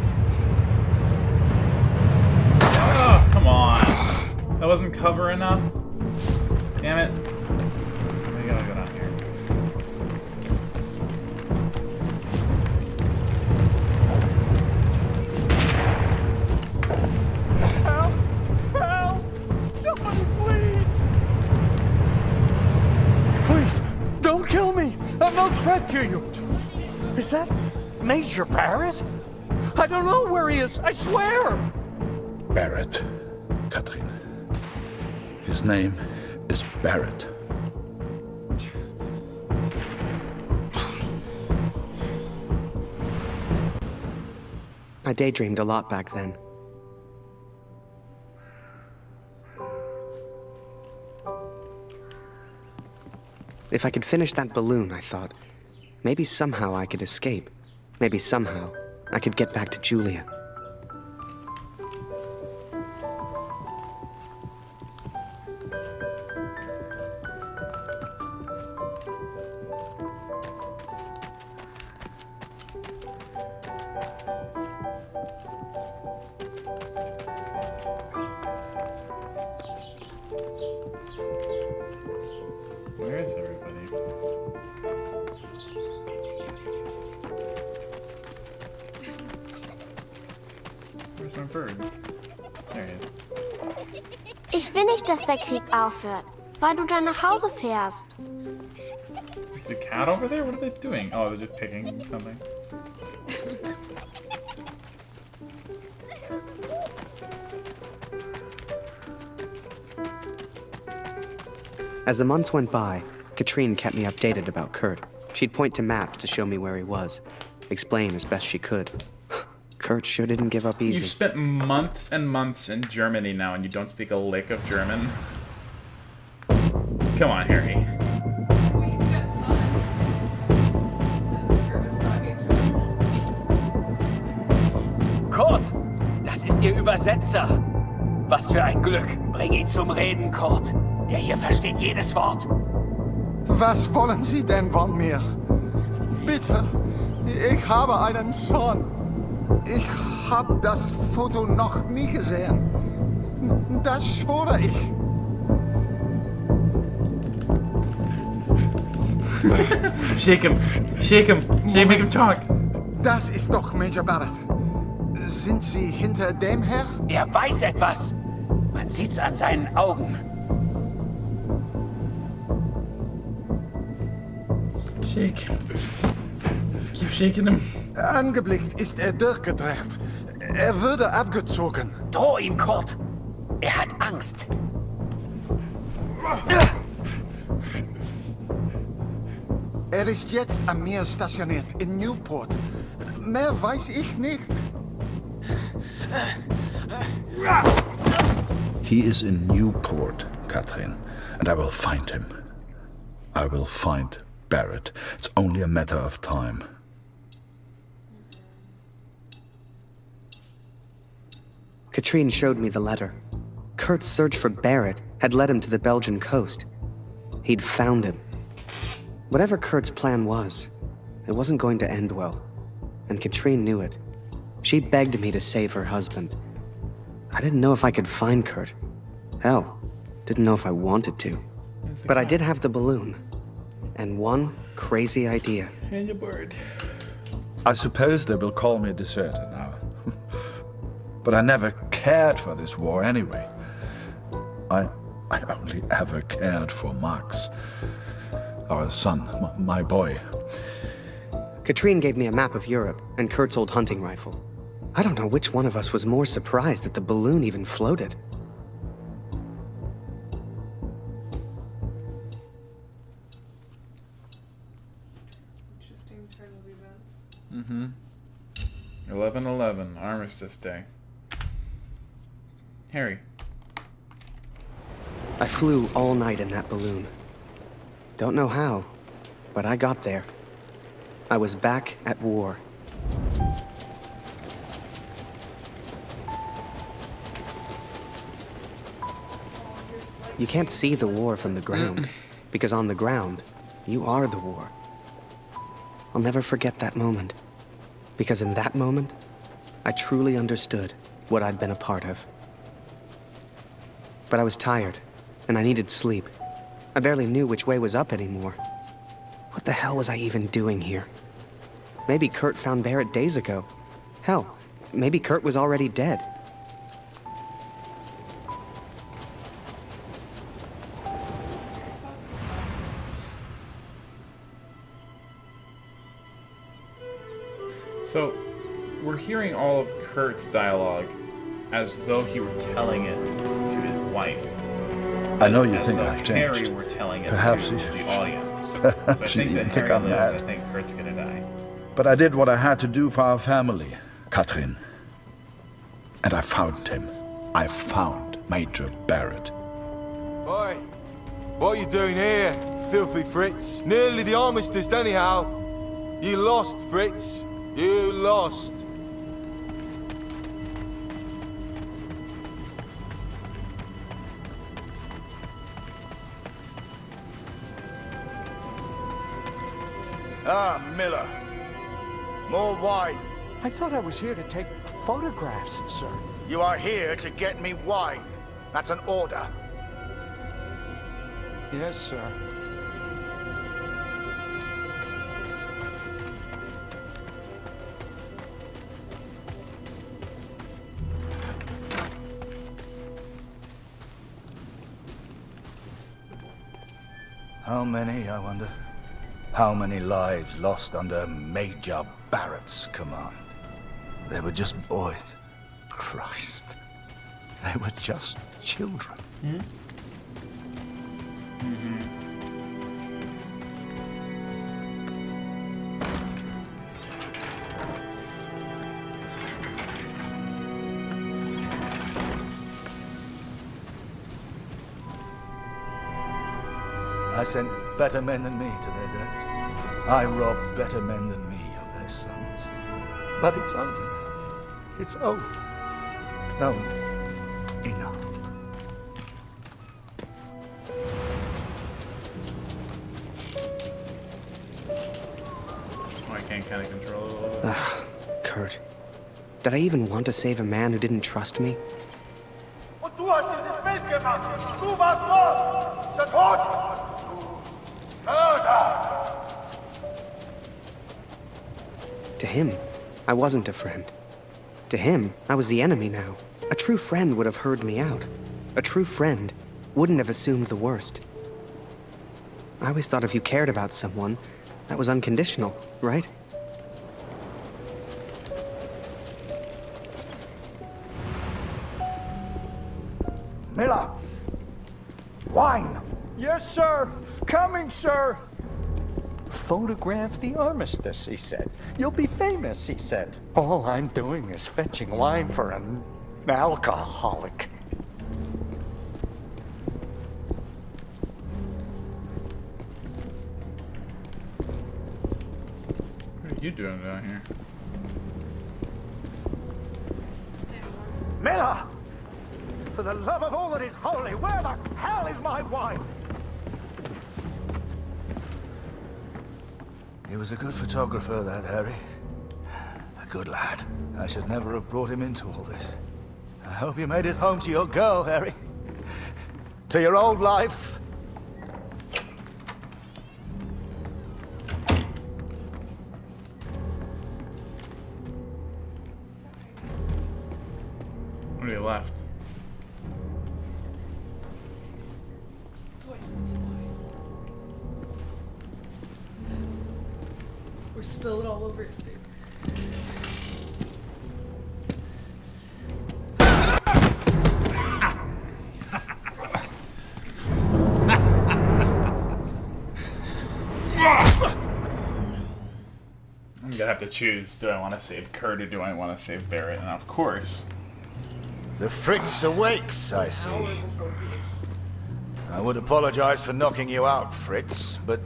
Oh, come on. That wasn't cover enough? Damn it. We gotta go down here. Help! Help! Somebody, please! Please, don't kill me! I'm no threat to you! Is that Major Barrett? I don't know where he is, I swear! Barrett, Katrin. His name is Barrett. I daydreamed a lot back then. If I could finish that balloon, I thought, maybe somehow I could escape. Maybe somehow I could get back to Julia. Where is everybody? Where's my bird? There he is. Ich will nicht, dass der Krieg aufhört, weil du dann nach Hause fährst. Is the cat over there? What are they doing? Oh, they're just picking something. As the months went by, Katrine kept me updated about Kurt. She'd point to maps to show me where he was, explain as best she could. Kurt sure didn't give up easy. You've spent months and months in Germany now and you don't speak a lick of German? Come on, Harry. Kurt, das ist Ihr Übersetzer. Was für ein Glück. Bring ihn zum Reden, Kurt. Der hier versteht jedes Wort. Was wollen Sie denn von mir? Bitte, ich habe einen Sohn. Ich habe das Foto noch nie gesehen. Das schwöre ich. Shake him! Shake him! Shake, make him talk! Das ist doch Major Barrett. Sind Sie hinter dem her? Er weiß etwas. Man sieht's an seinen Augen. Shake. Just keep shaking him. Angeblickt ist er durchgedreht. Er würde abgezogen. Droh ihm, Kurt. Er hat Angst. Er ist jetzt am Meer stationiert in Newport. Mehr weiß ich nicht. He is in Newport, Katrin, and I will find him. I will find Barrett. It's only a matter of time. Katrine showed me the letter. Kurt's search for Barrett had led him to the Belgian coast. He'd found him. Whatever Kurt's plan was, it wasn't going to end well. And Katrine knew it. She'd begged me to save her husband. I didn't know if I could find Kurt. Hell, didn't know if I wanted to. But I did have the balloon. And one crazy idea. And your bird. I suppose they will call me a deserter now. But I never cared for this war anyway. I only ever cared for Max. Our son, my boy. Katrine gave me a map of Europe and Kurt's old hunting rifle. I don't know which one of us was more surprised that the balloon even floated. Interesting turn of events. Mm-hmm. 11/11, Armistice Day. Harry. I flew all night in that balloon. Don't know how, but I got there. I was back at war. You can't see the war from the ground, because on the ground, you are the war. I'll never forget that moment, because in that moment, I truly understood what I'd been a part of. But I was tired, and I needed sleep. I barely knew which way was up anymore. What the hell was I even doing here? Maybe Kurt found Barrett days ago. Hell, maybe Kurt was already dead. So, we're hearing all of Kurt's dialogue as though he were telling it to his wife. I know you As think though I've changed. Harry were telling it Perhaps to you- the audience. Perhaps So I you think even that think Harry I'm lives, mad. I think Kurt's gonna die. But I did what I had to do for our family, Katrin. And I found him. I found Major Barrett. Oi, what are you doing here, filthy Fritz? Nearly the armistice anyhow. You lost, Fritz. You lost. Ah, Miller. More wine. I thought I was here to take photographs, sir. You are here to get me wine. That's an order. Yes, sir. How many, I wonder? How many lives lost under Major Barrett's command? They were just boys. Christ. They were just children. I sent better men than me to their deaths. I robbed better men than me of their sons. But it's over now. It's over. No, enough. Oh, I can't kind of control it a little bit. Ugh, Kurt. Did I even want to save a man who didn't trust me? Und du hast dieses Bild gemacht. Du warst dort. Der Tod. Mörder. To him, I wasn't a friend. To him, I was the enemy now. A true friend would have heard me out. A true friend wouldn't have assumed the worst. I always thought if you cared about someone, that was unconditional, right? Miller! Wine! Yes, sir! Coming, sir! Photograph the armistice, he said. You'll be famous, he said. All I'm doing is fetching wine for an alcoholic. What are you doing down here? Miller! For the love of all that is holy, where the hell is my wine? He was a good photographer, that Harry. A good lad. I should never have brought him into all this. I hope you made it home to your girl, Harry. To your old life. What are you left? Poisonous wine. Or spill it all over his papers. I'm gonna have to choose, do I want to save Kurt or do I want to save Barrett? And of course... The Fritz awakes, I see. I would apologize for knocking you out, Fritz, but,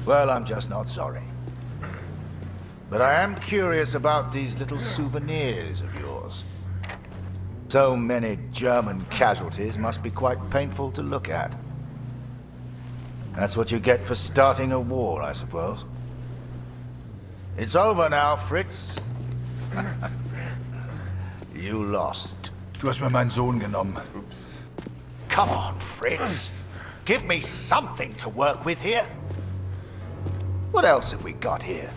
well, I'm just not sorry. But I am curious about these little souvenirs of yours. So many German casualties must be quite painful to look at. That's what you get for starting a war, I suppose. It's over now, Fritz. You lost. Du hast mir meinen Sohn genommen. Oops. Come on, Fritz. Give me something to work with here. What else have we got here?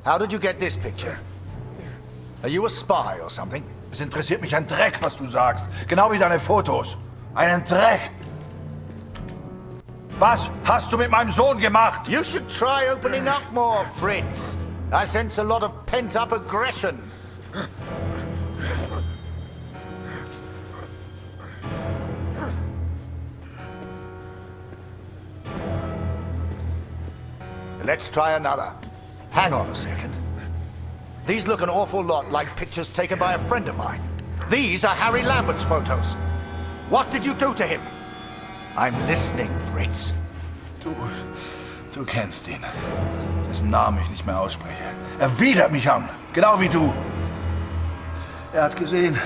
How did you get this picture? Are you a spy or something? Es interessiert mich ein Dreck, was du sagst. Genau wie deine Fotos. Einen Dreck. Was hast du mit meinem Sohn gemacht? You should try opening up more, Fritz. I sense a lot of pent-up aggression. Let's try another. Hang on a second. These look an awful lot like pictures taken by a friend of mine. These are Harry Lambert's photos. What did you do to him? I'm listening, Fritz. Du kennst ihn. Dessen Namen ich nicht mehr ausspreche. Er widert mich an, genau wie du. Er hat gesehen,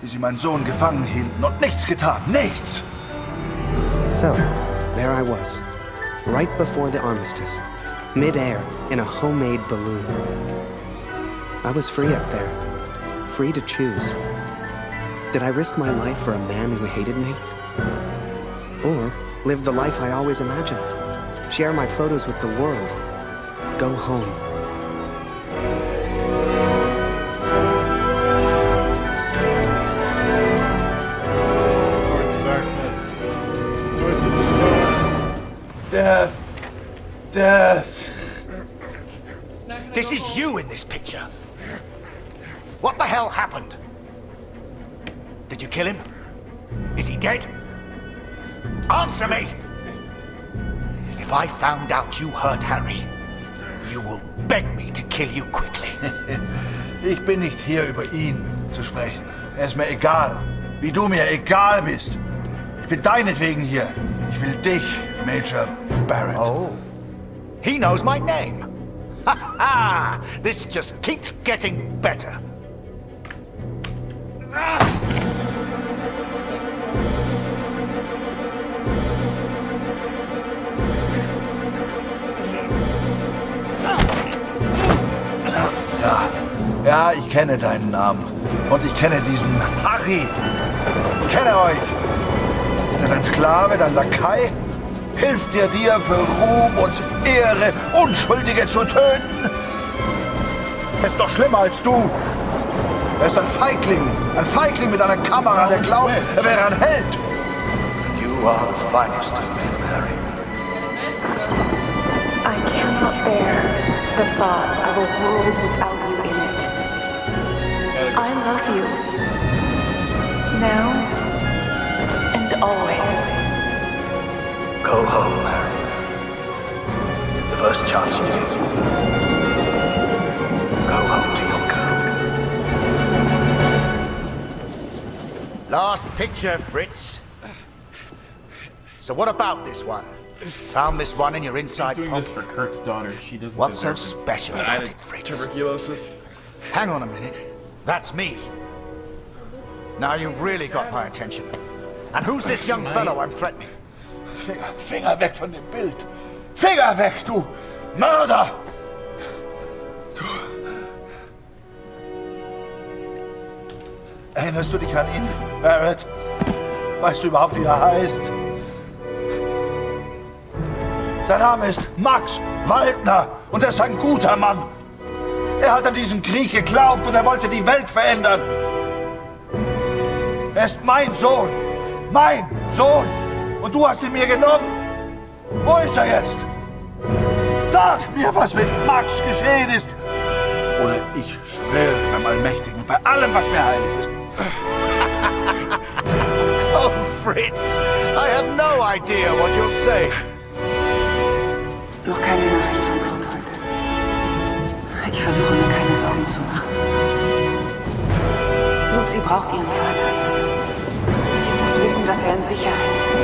wie sie meinen Sohn gefangen hielten und nichts getan. Nichts! So, there I was, right before the armistice, mid-air in a homemade balloon. I was free up there, free to choose. Did I risk my life for a man who hated me? Or live the life I always imagined? Share my photos with the world? Go home? Toward the darkness. Towards the snow. Death. Death. This is you in this picture. What the hell happened? Did you kill him? Is he dead? Answer me! If I found out you hurt Harry, you will beg me to kill you quickly. Ich bin nicht hier, über ihn zu sprechen. Er ist mir egal. Wie du mir egal bist. Ich bin deinetwegen hier. Ich will dich, Major Barrett. Oh. He knows my name. Ha ha! This just keeps getting better. Ja, ich kenne deinen Namen. Und ich kenne diesen Harry. Ich kenne euch. Ist er dein Sklave, dein Lakai? Hilft er dir für Ruhm und Ehre, Unschuldige zu töten? Er ist doch schlimmer als du. Er ist ein Feigling mit einer Kamera, der glaubt, er wäre ein Held. You are the finest of men, Harry. I cannot bear the thought of a world without you in it. I love you. Now and always. Go home, Harry. The first chance you get. Go home to your girl. Last picture, Fritz. So what about this one? Found this one in your inside doing pocket? this for Kurt's daughter. She doesn't What's so deserve it. special about it, Fritz? Tuberculosis. Hang on a minute. That's me. Now you've really got my attention. And who's this young fellow I'm threatening? Finger weg von dem Bild. Finger weg, du Mörder! Du. Erinnerst du dich an ihn, Barrett? Weißt du überhaupt, wie er heißt? Sein Name ist Max Waldner und er ist ein guter Mann. Er hat an diesen Krieg geglaubt und er wollte die Welt verändern. Er ist mein Sohn. Mein Sohn. Und du hast ihn mir genommen. Wo ist er jetzt? Sag mir, was mit Max geschehen ist. Oder ich schwöre beim Allmächtigen, bei allem, was mir heilig ist. Oh, Fritz, I have no idea what you'll say. Noch keine Nachricht von Kurt heute. Ich versuche mir keine Sorgen zu machen. Lucy braucht ihren Vater. Sie muss wissen, dass er in Sicherheit ist.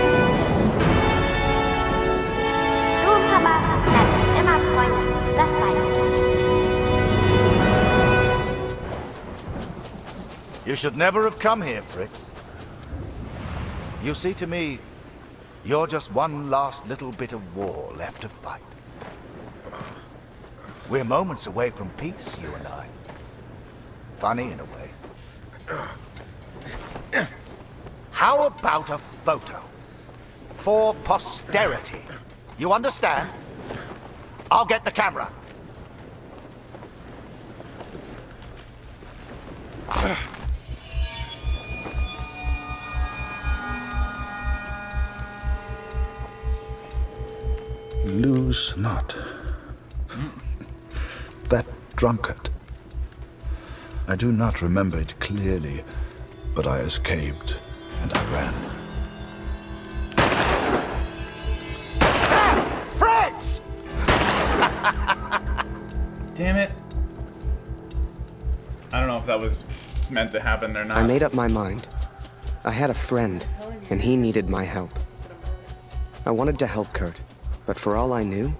You should never have come here, Fritz. You see, to me, you're just one last little bit of war left to fight. We're moments away from peace, you and I. Funny in a way. How about a photo? For posterity. You understand? I'll get the camera. Lose not. That drunkard. I do not remember it clearly, but I escaped and I ran. Fritz! Damn it. I don't know if that was meant to happen or not. I made up my mind. I had a friend, and he needed my help. I wanted to help Kurt, but for all I knew,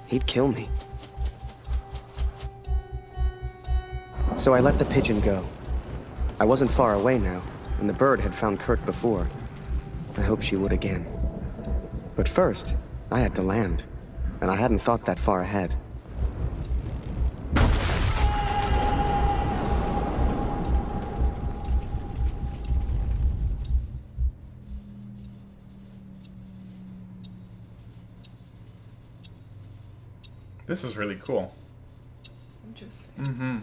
he'd kill me. So I let the pigeon go. I wasn't far away now, and the bird had found Kurt before. I hoped she would again. But first, I had to land, and I hadn't thought that far ahead. This is really cool. Interesting. Mm-hmm.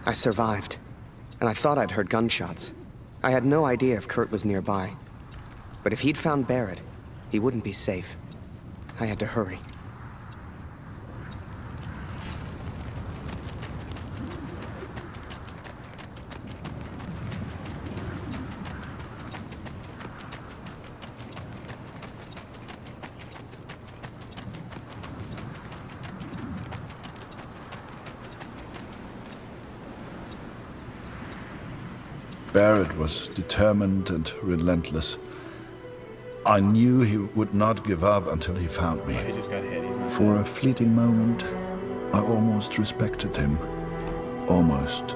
I survived, and I thought I'd heard gunshots. I had no idea if Kurt was nearby. But if he'd found Barrett, he wouldn't be safe. I had to hurry. Barrett was determined and relentless. I knew he would not give up until he found me. He just got hit. He's not For a fleeting moment, I almost respected him. Almost.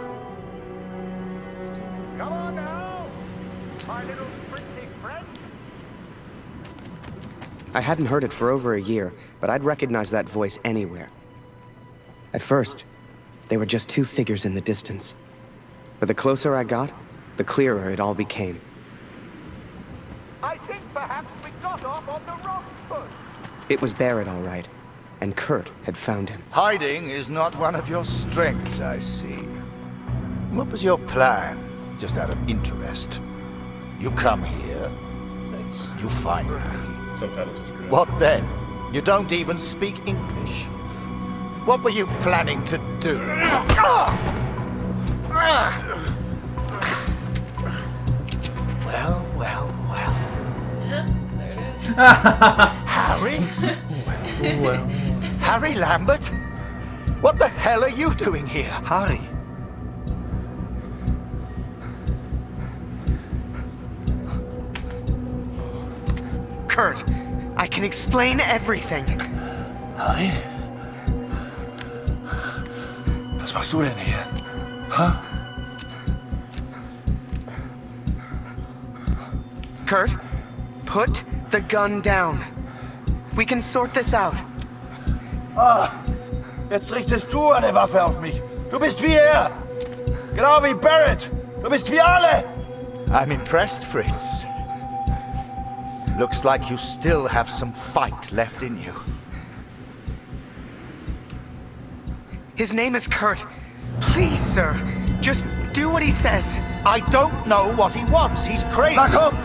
Come on now, my little pretty friend. I hadn't heard it for over a year, but I'd recognize that voice anywhere. At first, they were just two figures in the distance. But the closer I got, the clearer it all became. I think perhaps we got off on the wrong foot. It was Barrett, all right, and Kurt had found him. Hiding is not one of your strengths, I see. What was your plan, just out of interest? You come here, you find me. Subtitles are screwed up. What then? You don't even speak English. What were you planning to do? Well, well, well. There it is. Harry? Well. Harry Lambert? What the hell are you doing here, Harry? Kurt, I can explain everything. Harry? Was machst du denn hier? Huh? Kurt, put the gun down. We can sort this out. Ah, jetzt richtest du eine Waffe auf mich. Du bist wie er. Genau wie Barrett. Du bist wie alle. I'm impressed, Fritz. Looks like you still have some fight left in you. His name is Kurt. Please, sir, just do what he says. I don't know what he wants. He's crazy. Na komm.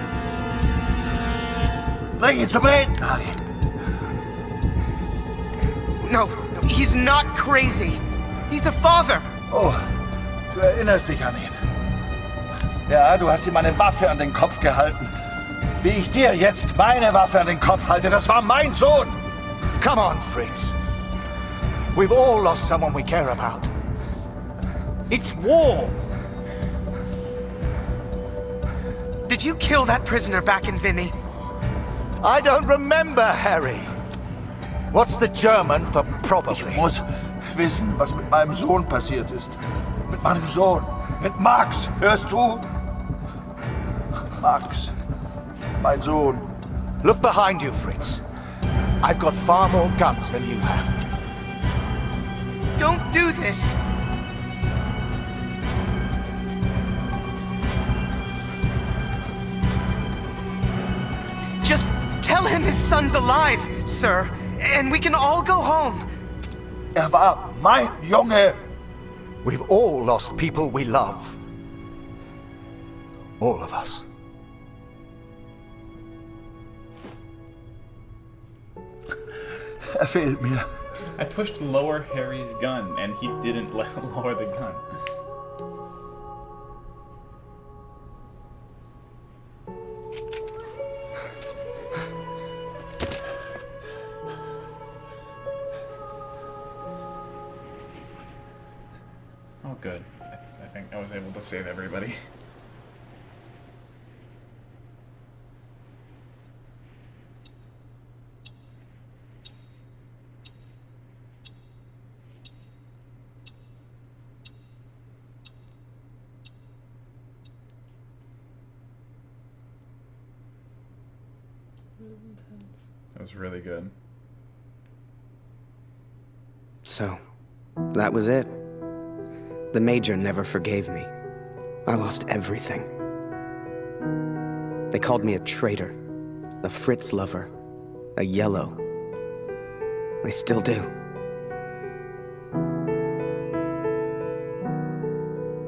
Bring ihn zum Reden, Harry. No, he's not crazy. He's a father. Oh, du erinnerst dich an ihn. Ja, du hast ihm eine Waffe an den Kopf gehalten. Wie ich dir jetzt meine Waffe an den Kopf halte, das war mein Sohn. Come on, Fritz. We've all lost someone we care about. It's war. Did you kill that prisoner back in Vinny? I don't remember, Harry. What's the German for probably? Ich muss nicht wissen, was mit meinem Sohn passiert ist. Mit meinem Sohn. Mit Max. Hörst du? Max. Mein Sohn. Look behind you, Fritz. I've got far more guns than you have. Don't do this! Just tell him his son's alive, sir, and we can all go home. War mein Junge. We've all lost people we love. All of us. Fehlt mir. I pushed lower Harry's gun, and he didn't lower the gun. Oh, good. I think I was able to save everybody. It was intense. That was really good. So, that was it. The Major never forgave me. I lost everything. They called me a traitor, a Fritz lover, a yellow. They still do.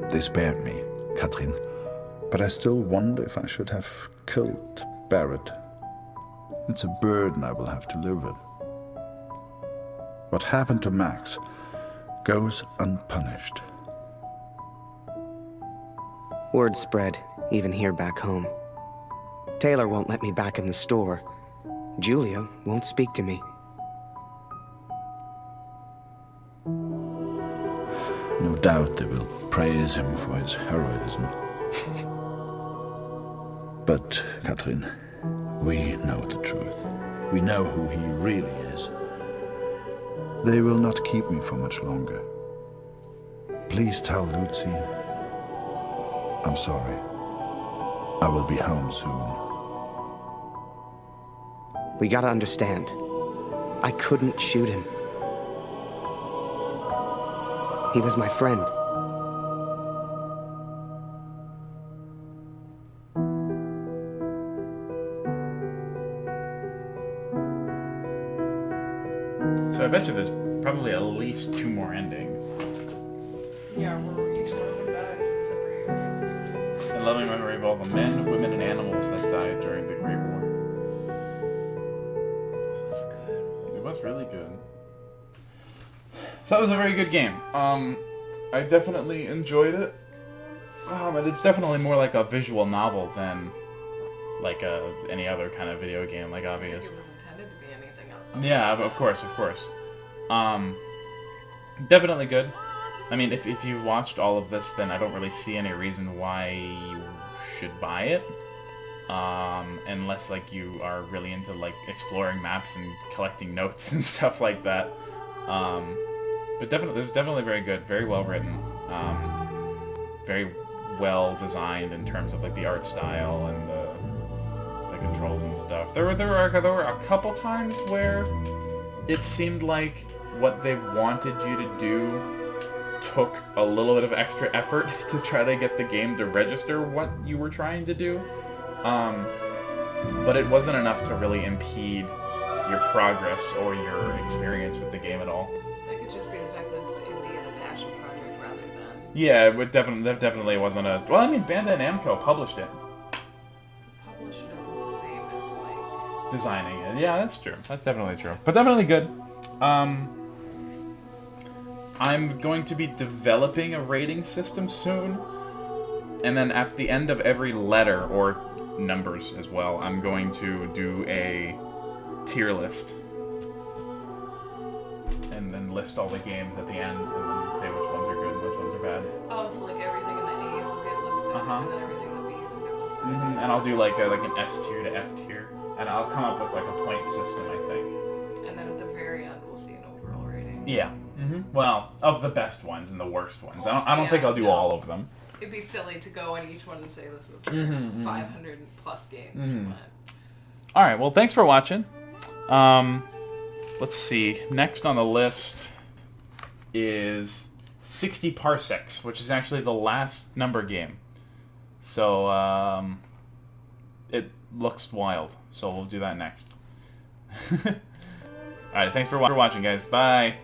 They spared me, Katrin. But I still wonder if I should have killed Barrett. It's a burden I will have to live with. What happened to Max goes unpunished. Word spread, even here back home. Taylor won't let me back in the store. Julia won't speak to me. No doubt they will praise him for his heroism. But, Katrin, we know the truth. We know who he really is. They will not keep me for much longer. Please tell Lucy I'm sorry. I will be home soon. We gotta understand. I couldn't shoot him. He was my friend. So I bet you there's probably at least 2 more endings. Yeah, where each one of them dies, except for Harry. In loving memory of all the men, women, and animals that died during the Great War. It was good. It was really good. So that was a very good game. I definitely enjoyed it. And it's definitely more like a visual novel than like any other kind of video game, like obvious. I think it was intended to be anything else. Yeah, of course. Definitely good. I mean, if you've watched all of this, then I don't really see any reason why you should buy it. Unless, like, you are really into, like, exploring maps and collecting notes and stuff like that. But definitely, it was definitely very good, very well written, very well designed in terms of, like, the art style and the controls and stuff. There were a couple times where it seemed like what they wanted you to do took a little bit of extra effort to try to get the game to register what you were trying to do. But it wasn't enough to really impede your progress or your experience with the game at all. That could just be the fact that it's indie and a passion project rather than... Yeah, it definitely wasn't a... Well, I mean, Bandai Namco published it. Publishing isn't the same as, like... Designing it. Yeah, that's true. That's definitely true. But definitely good. I'm going to be developing a rating system soon. And then at the end of every letter, or numbers as well, I'm going to do a tier list. And then list all the games at the end, and then say which ones are good and which ones are bad. Oh, so like everything in the A's will get listed, and then everything in the B's will get listed. And I'll do like an S tier to F tier. And I'll come up with like a point system, I think. And then at the very end, we'll see an overall rating. Yeah, Well, of the best ones and the worst ones. I don't think I'll do all of them. It'd be silly to go on each one and say this is 500 plus games. All right. Well, thanks for watching. Let's see. Next on the list is 60 Parsecs, which is actually the last number game. So it looks wild. So we'll do that next. All right. Thanks for watching, guys. Bye.